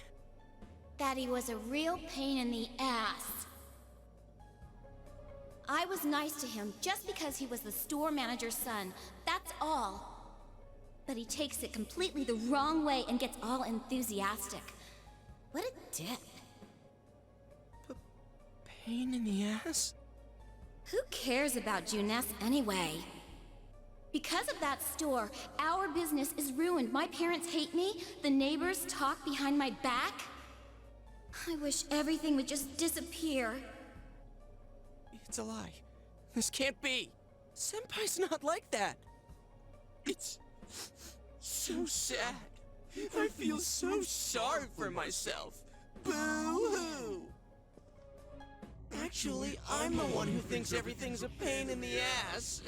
That he was a real pain in the ass. I was nice to him just because he was the store manager's son. That's all. But he takes it completely the wrong way and gets all enthusiastic. What a dick. Pain in the ass? Who cares about Junes anyway? Because of that store, our business is ruined. My parents hate me. The neighbors talk behind my back. I wish everything would just disappear. It's a lie. This can't be. Senpai's not like that. It's so sad. I feel so sorry for myself. Boo-hoo! Actually, I'm the one who thinks everything's a pain in the ass.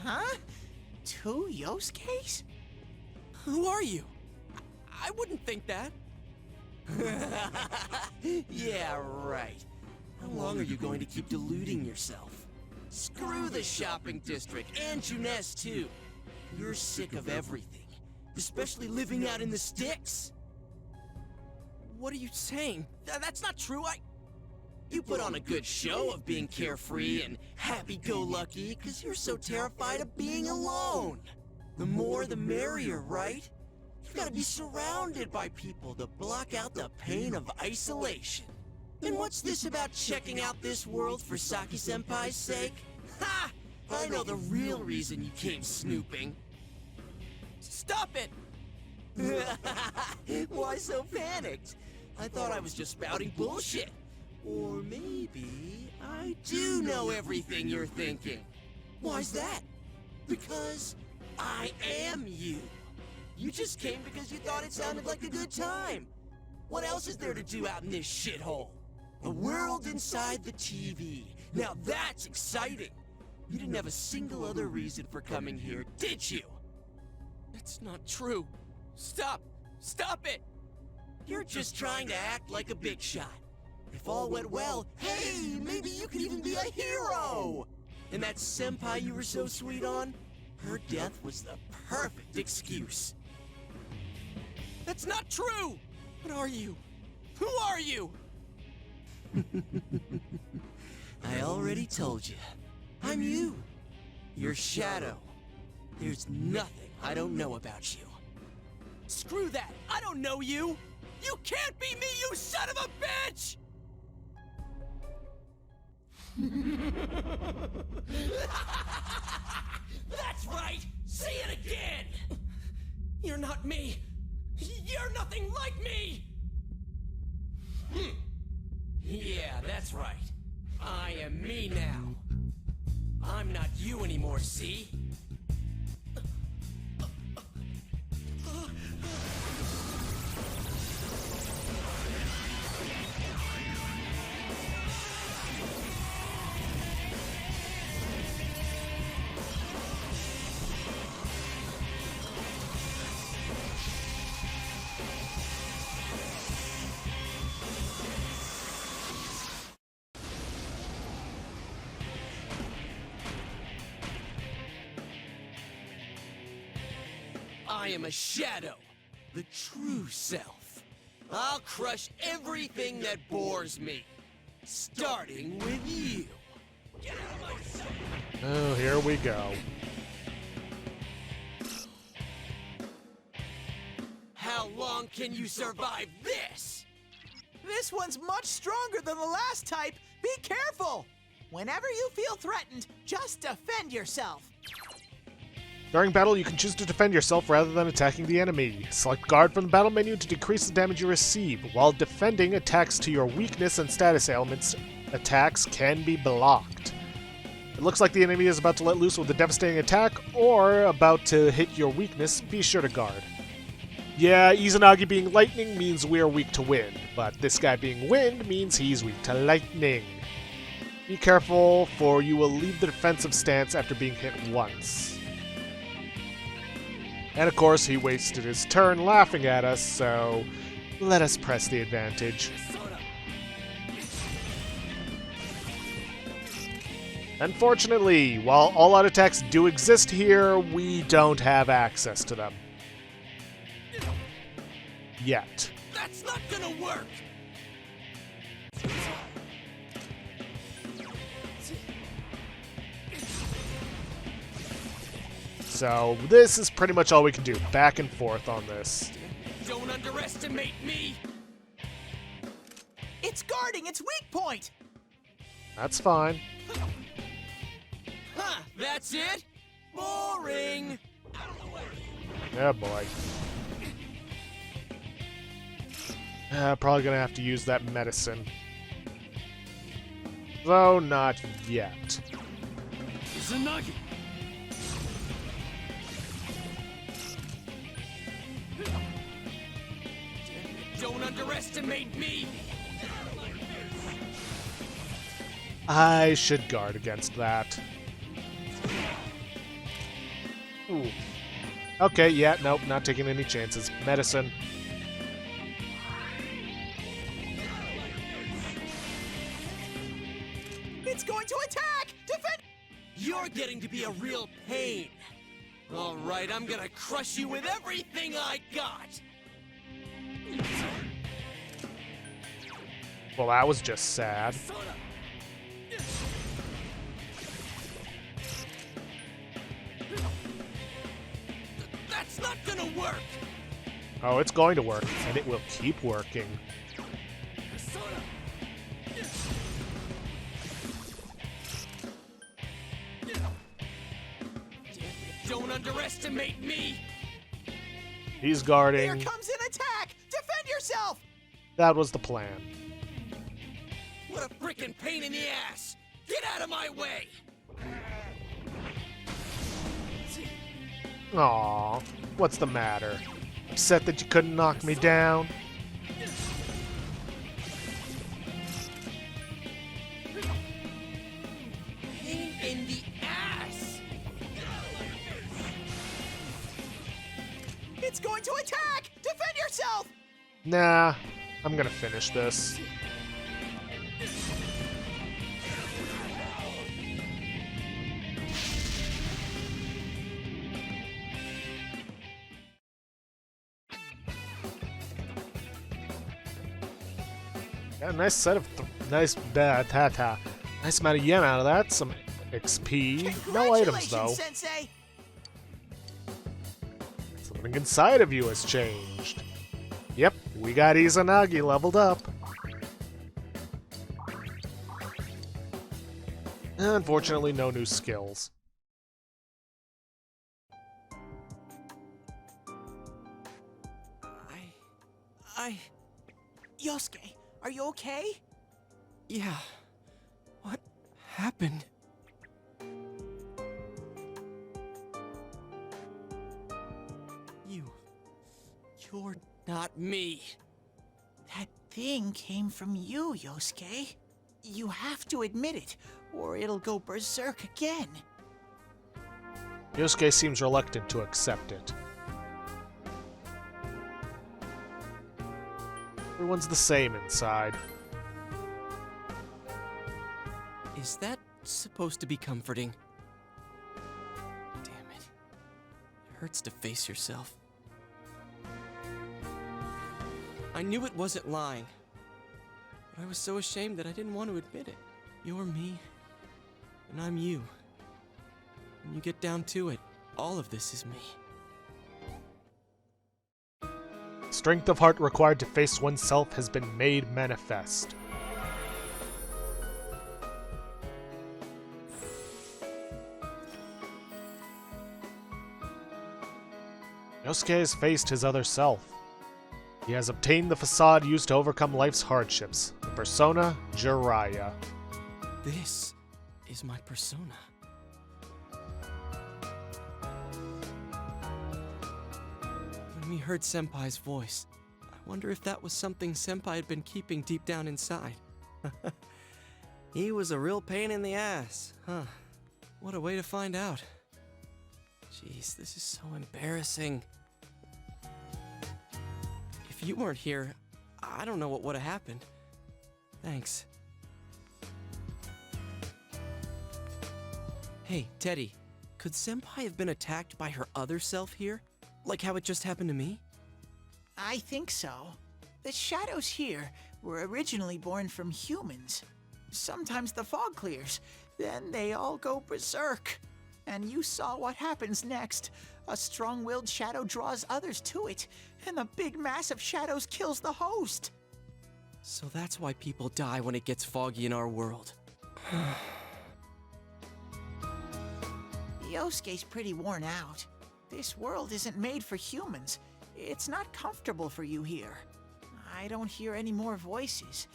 Huh? Two Yosuke's? Who are you? I wouldn't think that. Yeah, right. How long are you going to keep deluding yourself? Screw the shopping district, and Junes too. You're sick of everything, especially living out in the sticks. What are you saying? That's not true. You put on a good show of being carefree and happy-go-lucky because you're so terrified of being alone. The more the merrier, right? You've got to be surrounded by people to block out the pain of isolation. And what's this about checking out this world for Saki-senpai's sake? Ha! I know the real reason you came snooping. Stop it! Why so panicked? I thought I was just spouting bullshit. Or maybe I do know everything you're thinking. Why's that? Because I am you. You just came because you thought it sounded like a good time. What else is there to do out in this shithole? A world inside the TV. Now that's exciting. You didn't have a single other reason for coming here, did you? That's not true. Stop! Stop it! You're just trying to act like a big shot. If all went well, hey, maybe you could even be a hero! And that senpai you were so sweet on? Her death was the perfect excuse. That's not true! What are you? Who are you? I already told you. I'm you. Your shadow. There's nothing I don't know about you. Screw that! I don't know you! You can't be me, you son of a bitch! That's right! Say it again! You're not me! You're nothing like me! Yeah, that's right. I am me now. I'm not you anymore, see? I am a shadow, the true self. I'll crush everything that bores me, starting with you. Oh, here we go. How long can you survive this? This one's much stronger than the last type. Be careful! Whenever you feel threatened, just defend yourself. During battle, you can choose to defend yourself rather than attacking the enemy. Select guard from the battle menu to decrease the damage you receive. While defending, attacks to your weakness and status ailments attacks can be blocked. It looks like the enemy is about to let loose with a devastating attack or about to hit your weakness. Be sure to guard. Yeah, Izanagi being lightning means we're weak to wind, but this guy being wind means he's weak to lightning. Be careful, for you will leave the defensive stance after being hit once. And of course, he wasted his turn laughing at us, so let us press the advantage. Unfortunately, while all-out attacks do exist here, we don't have access to them. Yet. That's not gonna work! So this is pretty much all we can do. Back and forth on this. Don't underestimate me! It's guarding its weak point! That's fine. Huh, that's it? Boring! Oh boy. Probably gonna have to use that medicine. Though not yet. Izanagi! Don't underestimate me! I should guard against that. Ooh. Okay, yeah, nope, not taking any chances. Medicine. It's going to attack! Defend! You're getting to be a real pain. Alright, I'm gonna crush you with everything I got! Well, that was just sad. That's not gonna work! Oh, it's going to work, and it will keep working. Don't underestimate me! He's guarding. Here comes an attack! Defend yourself! That was the plan. What a frickin' pain in the ass! Get out of my way! Aw, what's the matter? Upset that you couldn't knock me down? Pain in the ass! It's going to attack! Defend yourself! Nah, I'm gonna finish this. Got a nice set of nice nice amount of yen out of that. Some XP. No items though. Sensei. Something inside of you has changed. Yep, we got Izanagi leveled up. Unfortunately, no new skills. Yosuke, are you okay? Yeah. What happened? You're not me. That thing came from you, Yosuke. You have to admit it, or it'll go berserk again. Yosuke seems reluctant to accept it. Everyone's the same inside. Is that supposed to be comforting? Damn it. It hurts to face yourself. I knew it wasn't lying. But I was so ashamed that I didn't want to admit it. You're me, and I'm you. When you get down to it, all of this is me. Strength of heart required to face oneself has been made manifest. Yosuke has faced his other self. He has obtained the facade used to overcome life's hardships, the persona Jiraiya. This is my persona. When we heard Senpai's voice, I wonder if that was something Senpai had been keeping deep down inside. He was a real pain in the ass, huh? What a way to find out. Jeez, this is so embarrassing. If you weren't here, I don't know what would have happened. Thanks. Hey, Teddy, could Senpai have been attacked by her other self here? Like how it just happened to me? I think so. The shadows here were originally born from humans. Sometimes the fog clears, then they all go berserk. And you saw what happens next. A strong-willed shadow draws others to it, and the big mass of shadows kills the host. So that's why people die when it gets foggy in our world. Yosuke's pretty worn out. This world isn't made for humans. It's not comfortable for you here. I don't hear any more voices.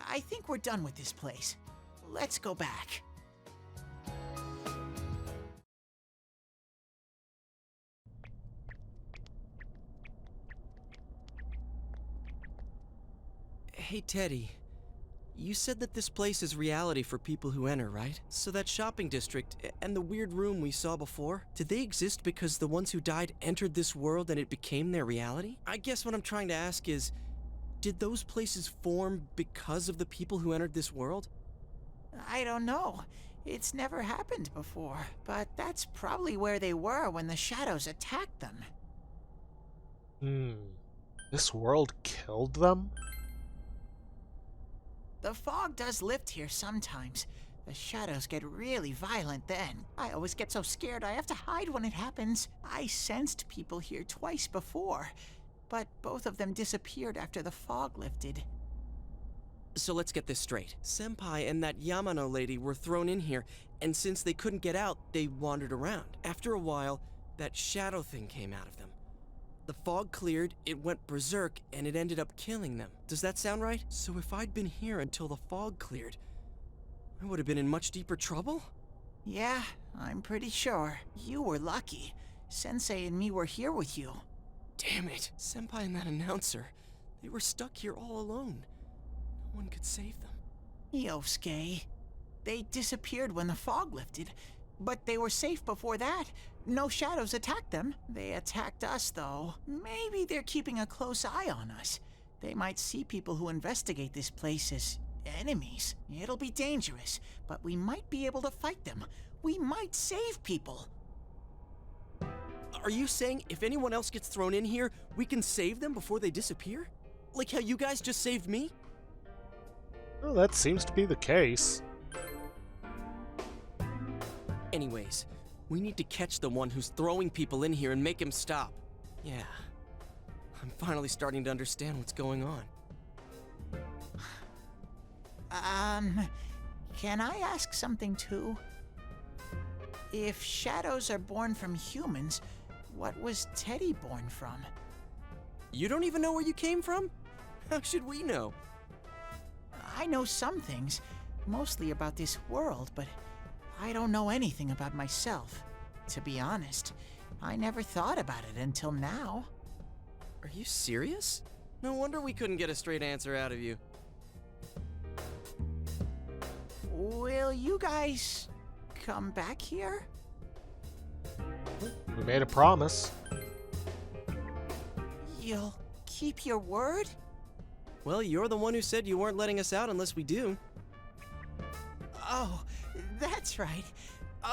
I think we're done with this place. Let's go back. Hey, Teddy. You said that this place is reality for people who enter, right? So that shopping district and the weird room we saw before, did they exist because the ones who died entered this world and it became their reality? I guess what I'm trying to ask is, did those places form because of the people who entered this world? I don't know. It's never happened before, but that's probably where they were when the shadows attacked them. This world killed them? The fog does lift here sometimes. The shadows get really violent then. I always get so scared I have to hide when it happens. I sensed people here twice before, but both of them disappeared after the fog lifted. So let's get this straight. Senpai and that Yamano lady were thrown in here, and since they couldn't get out, they wandered around. After a while, that shadow thing came out of them. The fog cleared, it went berserk, and it ended up killing them. Does that sound right? So if I'd been here until the fog cleared, I would have been in much deeper trouble? Yeah, I'm pretty sure. You were lucky. Sensei and me were here with you. Damn it. Senpai and that announcer, they were stuck here all alone. No one could save them. Yosuke. They disappeared when the fog lifted, but they were safe before that. No shadows attacked them. They attacked us, though. Maybe they're keeping a close eye on us. They might see people who investigate this place as enemies. It'll be dangerous, but we might be able to fight them. We might save people. Are you saying if anyone else gets thrown in here, we can save them before they disappear? Like how you guys just saved me? Well, that seems to be the case. Anyways, we need to catch the one who's throwing people in here and make him stop. Yeah, I'm finally starting to understand what's going on. Can I ask something too? If shadows are born from humans, what was Teddy born from? You don't even know where you came from? How should we know? I know some things, mostly about this world, but I don't know anything about myself. To be honest, I never thought about it until now. Are you serious? No wonder we couldn't get a straight answer out of you. Will you guys come back here? We made a promise. You'll keep your word? Well, you're the one who said you weren't letting us out unless we do. Oh, that's right.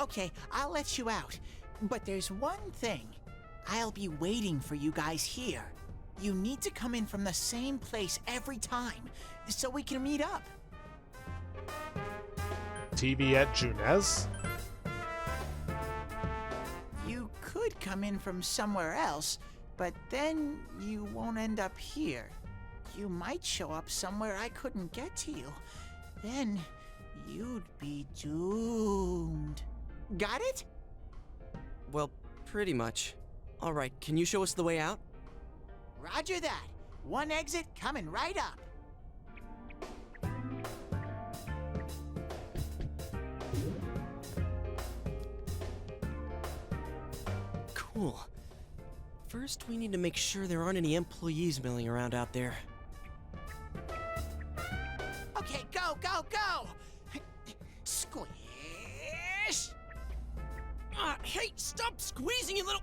Okay, I'll let you out. But there's one thing. I'll be waiting for you guys here. You need to come in from the same place every time, so we can meet up. TV at Junez? You could come in from somewhere else, but then you won't end up here. You might show up somewhere I couldn't get to you. Then you'd be doomed. Got it? Well, pretty much. Alright, can you show us the way out? Roger that. One exit coming right up. Cool. First, we need to make sure there aren't any employees milling around out there. Okay, go, go, go! Squish! Hey, stop squeezing, you little...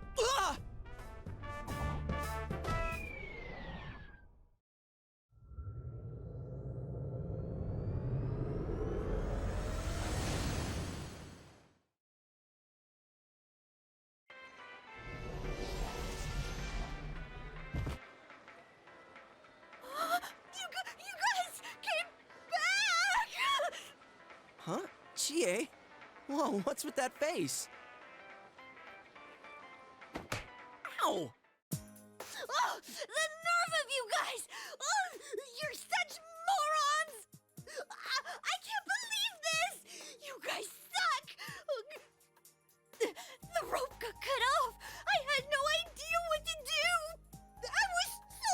You guys came back! Huh? Chie? Whoa, what's with that face? Ow! Oh, the nerve of you guys! Oh, you're such morons! I can't believe this! You guys suck! The rope got cut off! I had no idea what to do! I was so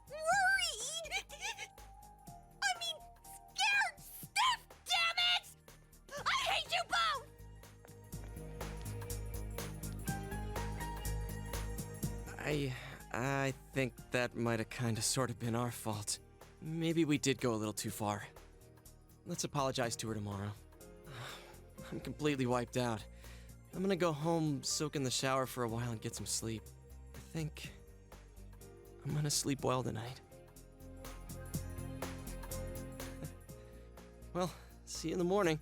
worried! I mean, scared stiff, damn it! I hate you both! I think that might have kind of sort of been our fault. Maybe we did go a little too far. Let's apologize to her tomorrow. I'm completely wiped out. I'm gonna go home, soak in the shower for a while, and get some sleep. I think I'm gonna sleep well tonight. Well, see you in the morning.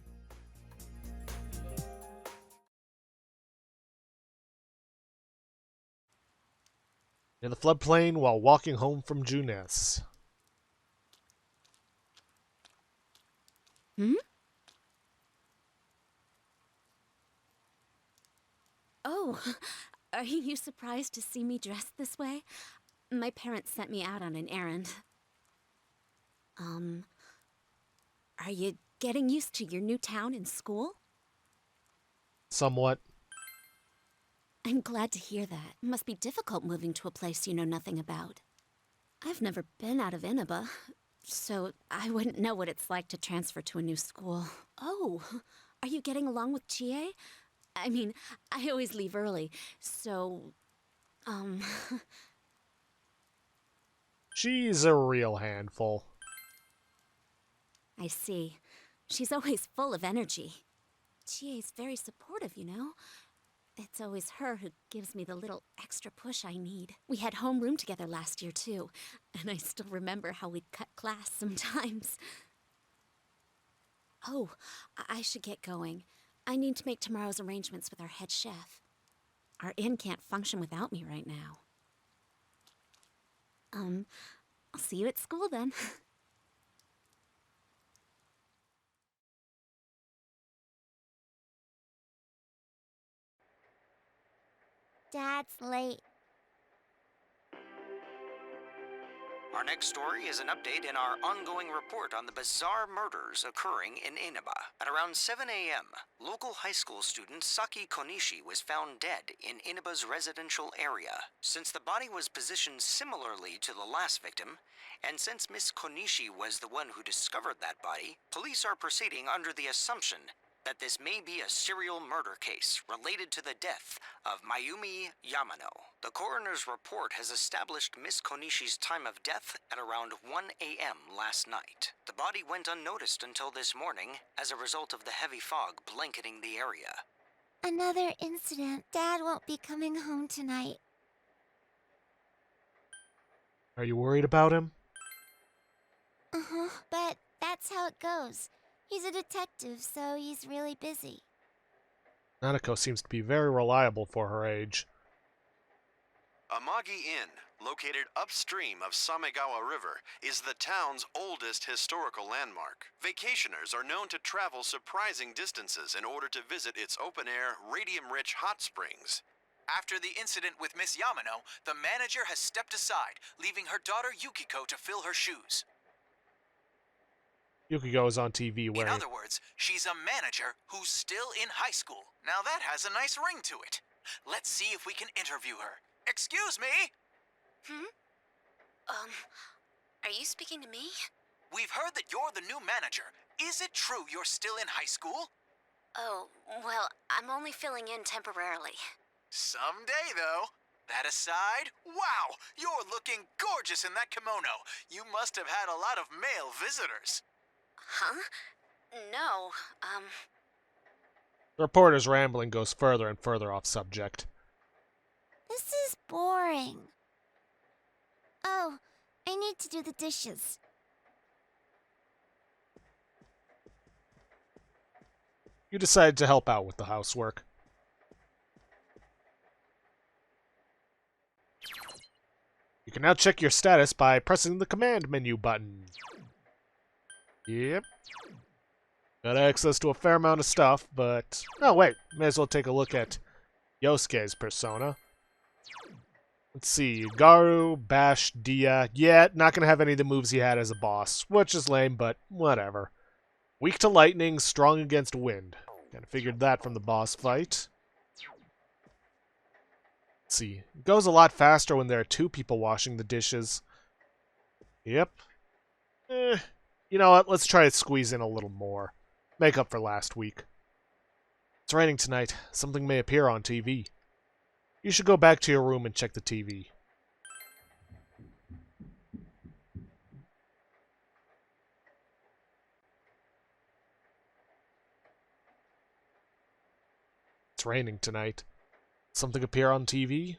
In the floodplain while walking home from Junez. Hmm? Oh, are you surprised to see me dressed this way? My parents sent me out on an errand. Are you getting used to your new town and school? Somewhat. I'm glad to hear that. It must be difficult moving to a place you know nothing about. I've never been out of Inaba, so I wouldn't know what it's like to transfer to a new school. Oh, are you getting along with Chie? I mean, I always leave early, so... She's a real handful. I see. She's always full of energy. Chie's very supportive, you know? It's always her who gives me the little extra push I need. We had homeroom together last year, too, and I still remember how we'd cut class sometimes. Oh, I should get going. I need to make tomorrow's arrangements with our head chef. Our inn can't function without me right now. I'll see you at school then. Dad's late. Our next story is an update in our ongoing report on the bizarre murders occurring in Inaba. At around 7 a.m., local high school student Saki Konishi was found dead in Inaba's residential area. Since the body was positioned similarly to the last victim, and since Miss Konishi was the one who discovered that body, police are proceeding under the assumption that this may be a serial murder case related to the death of Mayumi Yamano. The coroner's report has established Miss Konishi's time of death at around 1 a.m. last night. The body went unnoticed until this morning as a result of the heavy fog blanketing the area. Another incident. Dad won't be coming home tonight. Are you worried about him? Uh-huh. But that's how it goes. He's a detective, so he's really busy. Nanako seems to be very reliable for her age. Amagi Inn, located upstream of Samegawa River, is the town's oldest historical landmark. Vacationers are known to travel surprising distances in order to visit its open-air, radium-rich hot springs. After the incident with Miss Yamano, the manager has stepped aside, leaving her daughter Yukiko to fill her shoes. Yukiko is on TV In wearing... other words, she's a manager who's still in high school. Now that has a nice ring to it. Let's see if we can interview her. Excuse me? Are you speaking to me? We've heard that you're the new manager. Is it true you're still in high school? Oh, well, I'm only filling in temporarily. Someday, though. That aside, wow, you're looking gorgeous in that kimono. You must have had a lot of male visitors. Huh? No, The reporter's rambling goes further and further off subject. This is boring. Oh, I need to do the dishes. You decide to help out with the housework. You can now check your status by pressing the command menu button. Yep. Got access to a fair amount of stuff, but... Oh, wait. May as well take a look at Yosuke's persona. Let's see. Garu, Bash, Dia. Yeah, not gonna have any of the moves he had as a boss, which is lame, but whatever. Weak to lightning, strong against wind. Kinda figured that from the boss fight. Let's see. It goes a lot faster when there are two people washing the dishes. Yep. You know what? Let's try to squeeze in a little more. Make up for last week. It's raining tonight. Something may appear on TV. You should go back to your room and check the TV. It's raining tonight. Something appear on TV?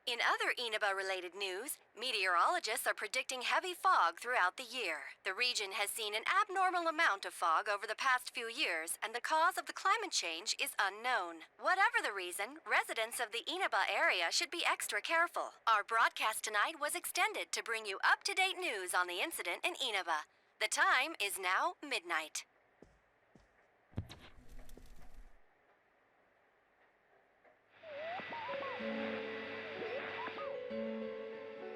In other Inaba-related news, meteorologists are predicting heavy fog throughout the year. The region has seen an abnormal amount of fog over the past few years, and the cause of the climate change is unknown. Whatever the reason, residents of the Inaba area should be extra careful. Our broadcast tonight was extended to bring you up-to-date news on the incident in Inaba. The time is now midnight.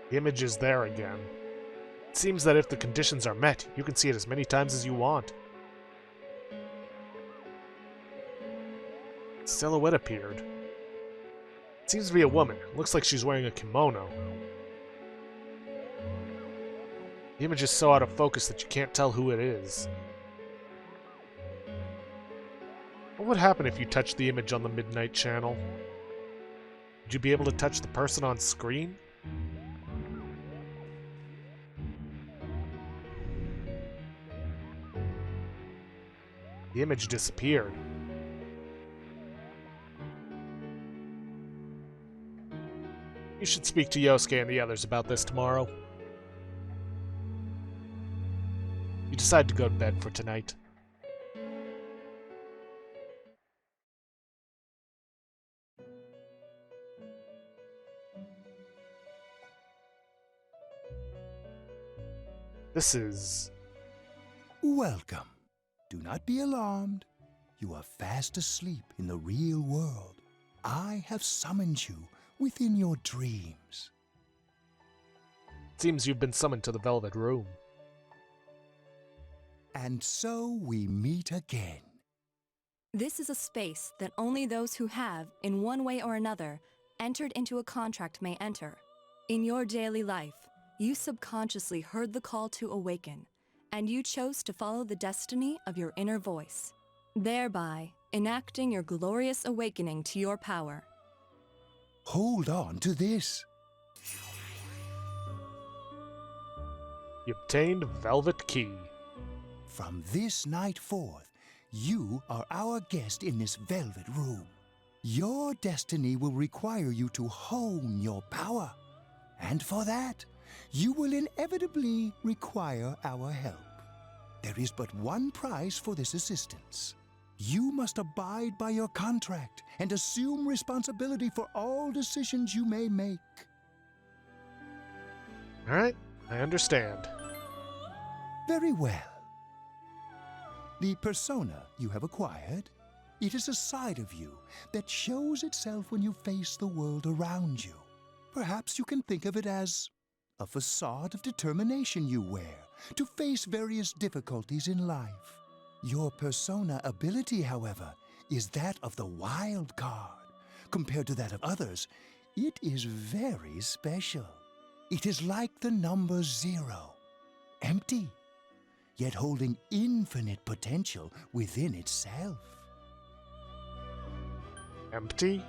The image is there again. It seems that if the conditions are met, you can see it as many times as you want. A silhouette appeared. It seems to be a woman. It looks like she's wearing a kimono. The image is so out of focus that you can't tell who it is. What would happen if you touched the image on the Midnight channel? Would you be able to touch the person on screen? The image disappeared. You should speak to Yosuke and the others about this tomorrow. You decide to go to bed for tonight. This is... Welcome. Do not be alarmed. You are fast asleep in the real world. I have summoned you within your dreams. It seems you've been summoned to the Velvet Room. And so we meet again. This is a space that only those who have, in one way or another, entered into a contract may enter. In your daily life, you subconsciously heard the call to awaken, and you chose to follow the destiny of your inner voice, thereby enacting your glorious awakening to your power. Hold on to this. You obtained Velvet Key. From this night forth, you are our guest in this Velvet Room. Your destiny will require you to hone your power. And for that, you will inevitably require our help. There is but one price for this assistance. You must abide by your contract and assume responsibility for all decisions you may make. Alright, I understand. Very well. The persona you have acquired, it is a side of you that shows itself when you face the world around you. Perhaps you can think of it as a facade of determination you wear to face various difficulties in life. Your persona ability, however, is that of the wild card. Compared to that of others, it is very special. It is like the number 0, empty, yet holding infinite potential within itself. Empty?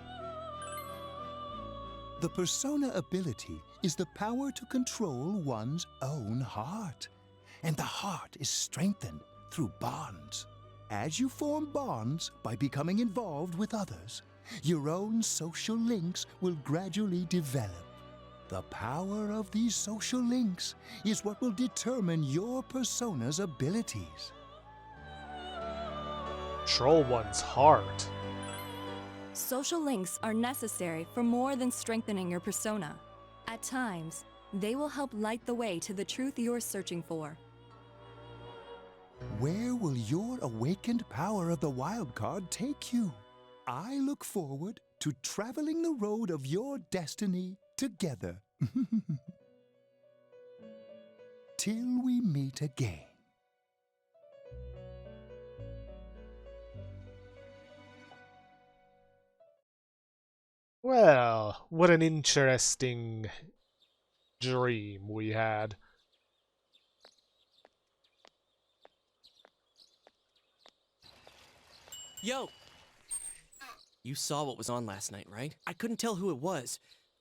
The persona ability is the power to control one's own heart, and the heart is strengthened through bonds. As you form bonds by becoming involved with others, your own social links will gradually develop. The power of these social links is what will determine your persona's abilities. Control one's heart. Social links are necessary for more than strengthening your persona. At times, they will help light the way to the truth you're searching for. Where will your awakened power of the wild card take you? I look forward to traveling the road of your destiny together. Till we meet again. Well, what an interesting dream we had. Yo! You saw what was on last night, right? I couldn't tell who it was,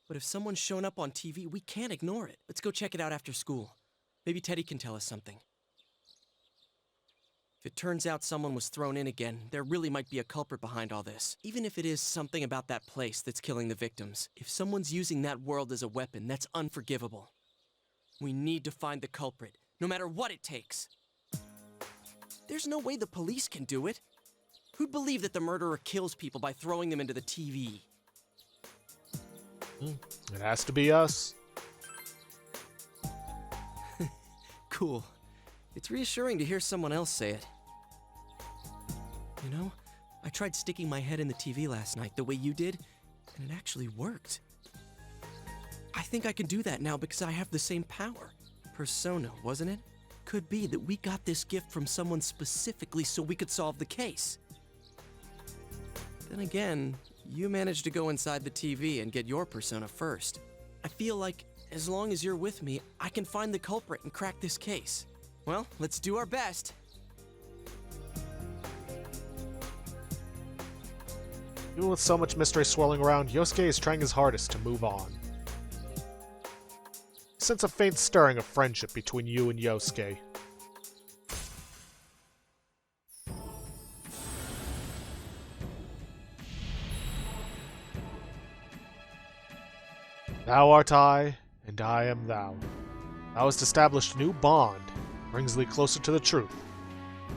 but if someone's shown up on TV, we can't ignore it. Let's go check it out after school. Maybe Teddy can tell us something. If it turns out someone was thrown in again, there really might be a culprit behind all this. Even if it is something about that place that's killing the victims. If someone's using that world as a weapon, that's unforgivable. We need to find the culprit, no matter what it takes. There's no way the police can do it. Who'd believe that the murderer kills people by throwing them into the TV? It has to be us. Cool. It's reassuring to hear someone else say it. You know, I tried sticking my head in the TV last night the way you did, and it actually worked. I think I can do that now because I have the same power. Persona, wasn't it? Could be that we got this gift from someone specifically so we could solve the case. Then again, you managed to go inside the TV and get your persona first. I feel like, as long as you're with me, I can find the culprit and crack this case. Well, let's do our best. Even with so much mystery swirling around, Yosuke is trying his hardest to move on. I sense a faint stirring of friendship between you and Yosuke. Thou art I, and I am thou. Thou hast established a new bond, brings thee closer to the truth.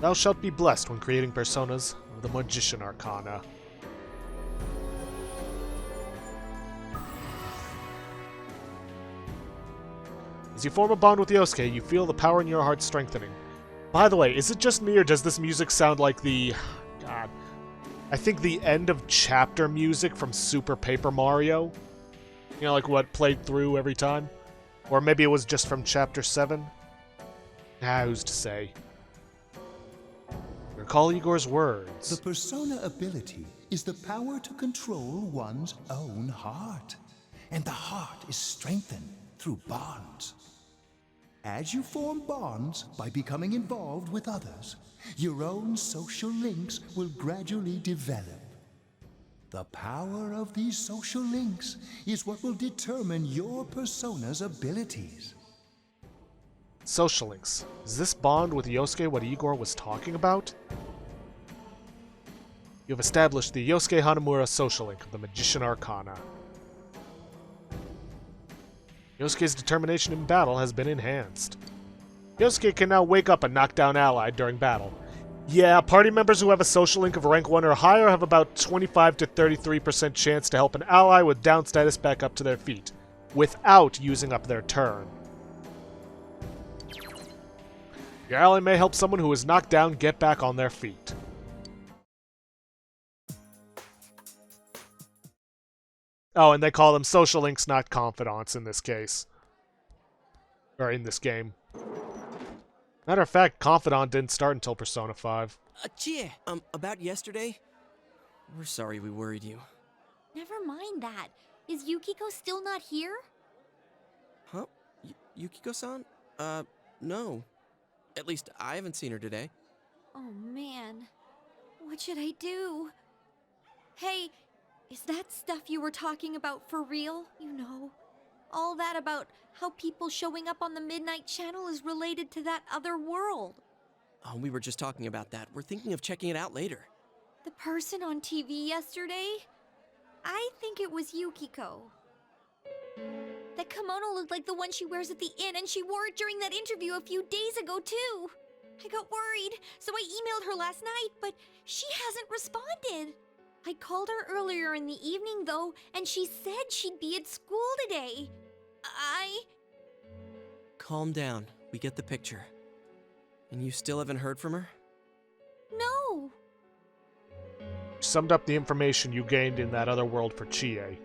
Thou shalt be blessed when creating personas of the Magician Arcana. As you form a bond with Yosuke, you feel the power in your heart strengthening. By the way, is it just me or does this music sound like the... God. I think the end of chapter music from Super Paper Mario? You know, like what played through every time? Or maybe it was just from Chapter 7? Who's to say? Recall Igor's words. The persona ability is the power to control one's own heart. And the heart is strengthened through bonds. As you form bonds by becoming involved with others, your own social links will gradually develop. The power of these social links is what will determine your persona's abilities. Social links. Is this bond with Yosuke what Igor was talking about? You have established the Yosuke Hanamura social link of the Magician Arcana. Yosuke's determination in battle has been enhanced. Yosuke can now wake up a knockdown ally during battle. Yeah, party members who have a social link of rank 1 or higher have about 25 to 33% chance to help an ally with down status back up to their feet, without using up their turn. Your ally may help someone who is knocked down get back on their feet. Oh, and they call them social links, not confidants in this case. Or in this game. Matter of fact, Confidant didn't start until Persona 5. Chie, about yesterday? We're sorry we worried you. Never mind that. Is Yukiko still not here? Huh? Yukiko-san? No. At least I haven't seen her today. Oh man. What should I do? Hey, is that stuff you were talking about for real? You know, all that about how people showing up on the Midnight Channel is related to that other world. Oh, we were just talking about that. We're thinking of checking it out later. The person on TV yesterday? I think it was Yukiko. That kimono looked like the one she wears at the inn, and she wore it during that interview a few days ago, too. I got worried, so I emailed her last night, but she hasn't responded. I called her earlier in the evening, though, and she said she'd be at school today. Calm down. We get the picture. And you still haven't heard from her? No. Summed up the information you gained in that other world for Chie.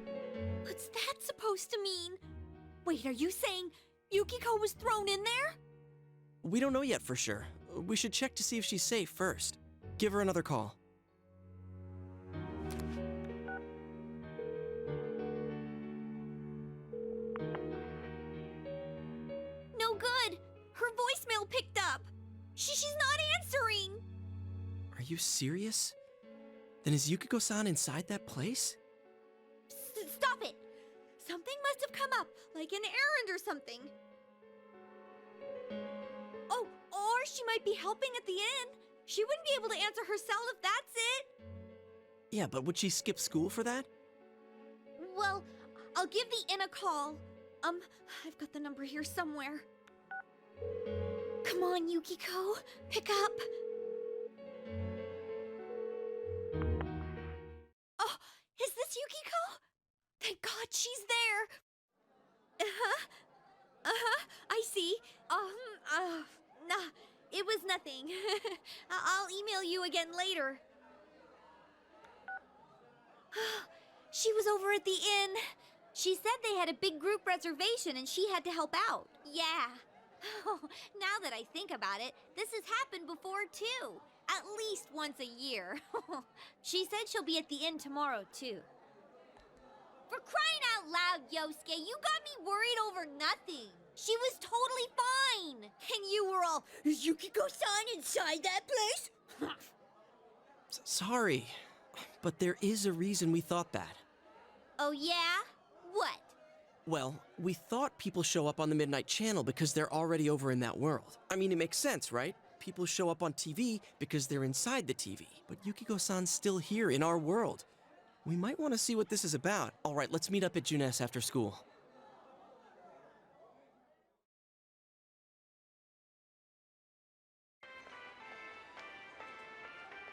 What's that supposed to mean? Wait, are you saying Yukiko was thrown in there? We don't know yet for sure. We should check to see if she's safe first. Give her another call. No good. Her voicemail picked up. She's not answering. Are you serious? Then is Yukiko-san inside that place? Stop it. Something must have come up, like an errand or something. Oh, or she might be helping at the inn. She wouldn't be able to answer herself if that's it. Yeah, but would she skip school for that? Well, I'll give the inn a call. I've got the number here somewhere. Come on, Yukiko. Pick up. Oh, is this Yukiko? Thank God she's there. I see. Nah, it was nothing. I'll email you again later. She was over at the inn. She said they had a big group reservation and she had to help out. Yeah. Now that I think about it, this has happened before too. At least once a year. She said she'll be at the inn tomorrow too. For crying out loud, Yosuke, you got me worried over nothing. She was totally fine. And you were all, is Yukiko-san inside that place? Sorry, but there is a reason we thought that. Oh yeah? What? Well, we thought people show up on the Midnight Channel because they're already over in that world. I mean, it makes sense, right? People show up on TV because they're inside the TV. But Yukiko-san's still here in our world. We might want to see what this is about. All right, let's meet up at Junes after school.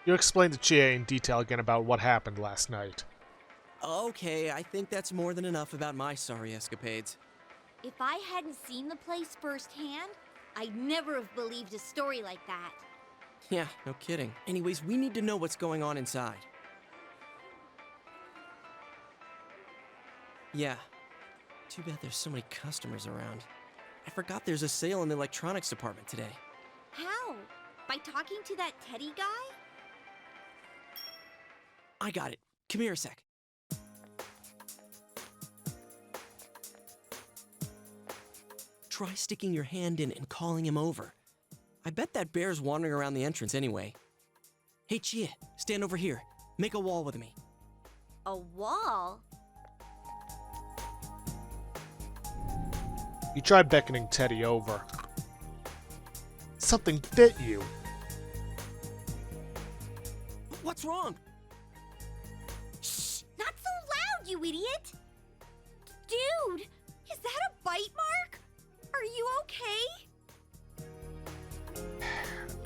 You explained to Chie in detail again about what happened last night. Okay, I think that's more than enough about my sorry escapades. If I hadn't seen the place firsthand, I'd never have believed a story like that. Yeah, no kidding. Anyways, we need to know what's going on inside. Yeah. Too bad there's so many customers around. I forgot there's a sale in the electronics department today. How? By talking to that Teddy guy? I got it. Come here a sec. Try sticking your hand in and calling him over. I bet that bear's wandering around the entrance anyway. Hey, Chie, stand over here. Make a wall with me. A wall? You tried beckoning Teddy over. Something bit you. What's wrong? Shh! Not so loud, you idiot! Dude! Is that a bite mark? Are you okay?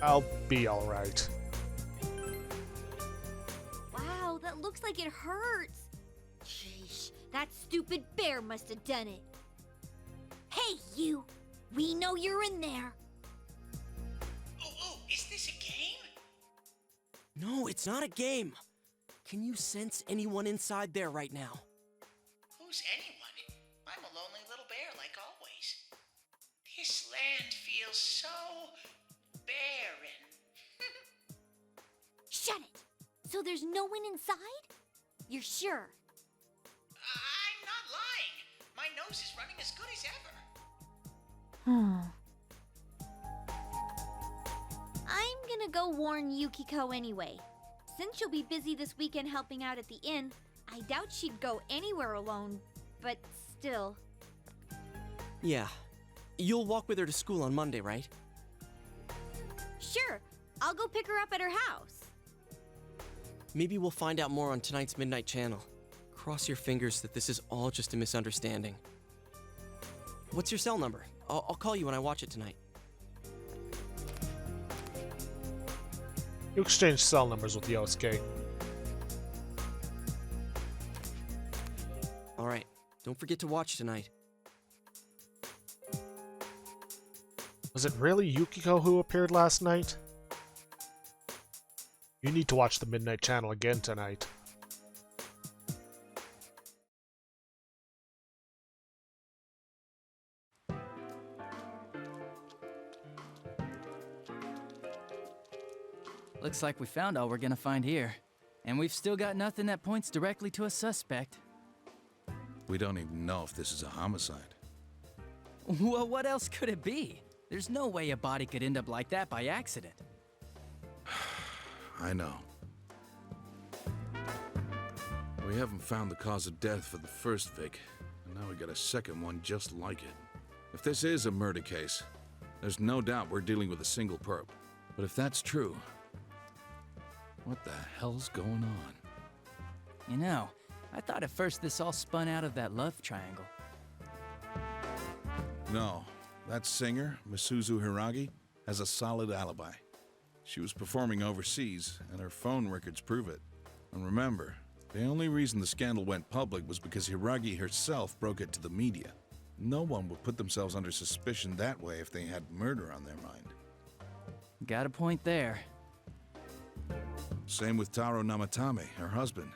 I'll be alright. looks like it hurts. Sheesh, that stupid bear must have done it. Hey, you! We know you're in there. Oh, is this a game? No, it's not a game. Can you sense anyone inside there right now? Who's anyone? I'm a lonely little bear like always. This land feels so barren. Shut it! So there's no one inside? You're sure? I'm not lying. My nose is running as good as ever. I'm gonna go warn Yukiko anyway. Since she'll be busy this weekend helping out at the inn, I doubt she'd go anywhere alone, but still. Yeah. You'll walk with her to school on Monday, right? Sure, I'll go pick her up at her house. Maybe we'll find out more on tonight's Midnight Channel. Cross your fingers that this is all just a misunderstanding. What's your cell number? I'll call you when I watch it tonight. You exchange cell numbers with Yosuke. Alright, don't forget to watch tonight. Was it really Yukiko who appeared last night? You need to watch the Midnight Channel again tonight. Looks like we found all we're gonna find here. And we've still got nothing that points directly to a suspect. We don't even know if this is a homicide. Well, what else could it be? There's no way a body could end up like that by accident. I know. We haven't found the cause of death for the first Vic, and now we got a second one just like it. If this is a murder case, there's no doubt we're dealing with a single perp. But if that's true, what the hell's going on? You know, I thought at first this all spun out of that love triangle. No, that singer, Misuzu Hiragi, has a solid alibi. She was performing overseas, and her phone records prove it. And remember, the only reason the scandal went public was because Hiragi herself broke it to the media. No one would put themselves under suspicion that way if they had murder on their mind. Got a point there. Same with Taro Namatame, her husband.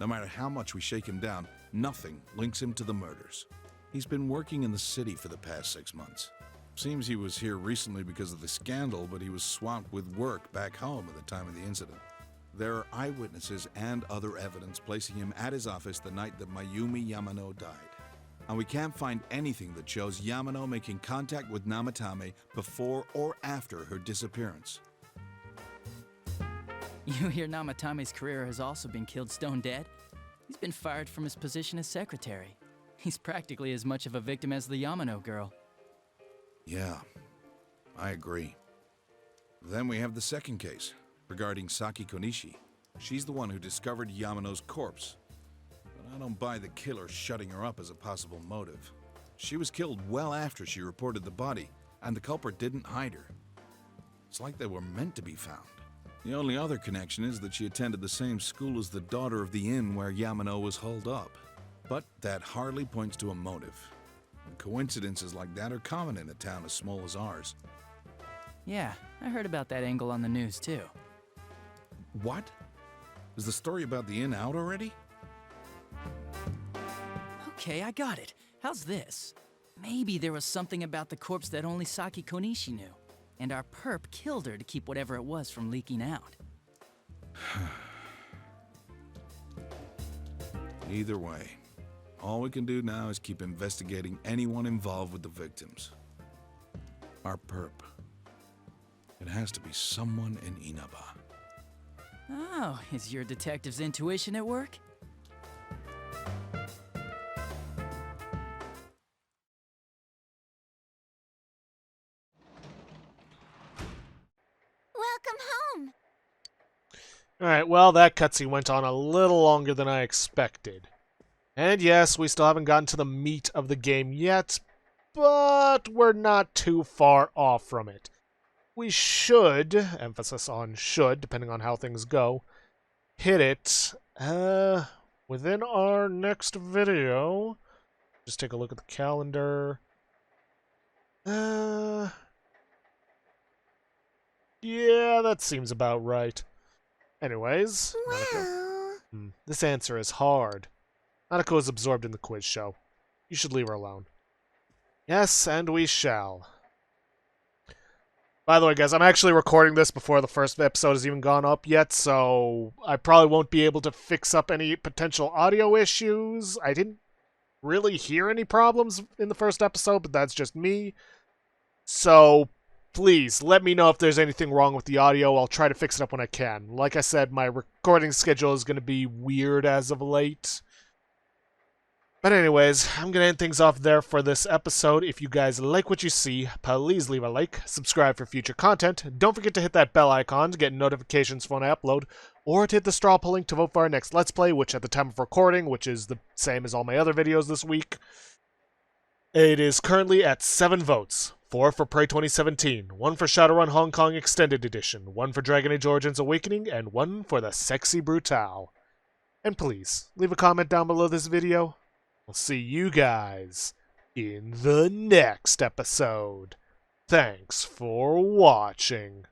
No matter how much we shake him down, nothing links him to the murders. He's been working in the city for the past 6 months. Seems he was here recently because of the scandal, but he was swamped with work back home at the time of the incident. There are eyewitnesses and other evidence placing him at his office the night that Mayumi Yamano died. And we can't find anything that shows Yamano making contact with Namatame before or after her disappearance. You hear Namatame's career has also been killed stone dead? He's been fired from his position as secretary. He's practically as much of a victim as the Yamano girl. Yeah, I agree. Then we have the second case, regarding Saki Konishi. She's the one who discovered Yamano's corpse. But I don't buy the killer shutting her up as a possible motive. She was killed well after she reported the body, and the culprit didn't hide her. It's like they were meant to be found. The only other connection is that she attended the same school as the daughter of the inn where Yamano was holed up. But that hardly points to a motive. And coincidences like that are common in a town as small as ours. Yeah, I heard about that angle on the news too. What? Is the story about the inn out already? Okay, I got it. How's this? Maybe there was something about the corpse that only Saki Konishi knew, and our perp killed her to keep whatever it was from leaking out. Either way, all we can do now is keep investigating anyone involved with the victims. Our perp. It has to be someone in Inaba. Oh, is your detective's intuition at work? Welcome home. Alright, well, that cutscene went on a little longer than I expected. And yes, we still haven't gotten to the meat of the game yet, but we're not too far off from it. We should, emphasis on should, depending on how things go, hit it Within our next video, just take a look at the calendar. Yeah, that seems about right. Anyways, Well... This answer is hard. Nanako is absorbed in the quiz show. You should leave her alone. Yes, and we shall. By the way, guys, I'm actually recording this before the first episode has even gone up yet, so I probably won't be able to fix up any potential audio issues. I didn't really hear any problems in the first episode, but that's just me. So, please, let me know if there's anything wrong with the audio. I'll try to fix it up when I can. Like I said, my recording schedule is going to be weird as of late. But anyways, I'm going to end things off there for this episode. If you guys like what you see, please leave a like, subscribe for future content. Don't forget to hit that bell icon to get notifications for when I upload, or to hit the straw poll link to vote for our next Let's Play, which at the time of recording, which is the same as all my other videos this week, it is currently at 7 votes. 4 for Prey 2017, 1 for Shadowrun Hong Kong Extended Edition, 1 for Dragon Age Origins Awakening, and 1 for the Sexy Brutale. And please, leave a comment down below this video. We'll see you guys in the next episode. Thanks for watching.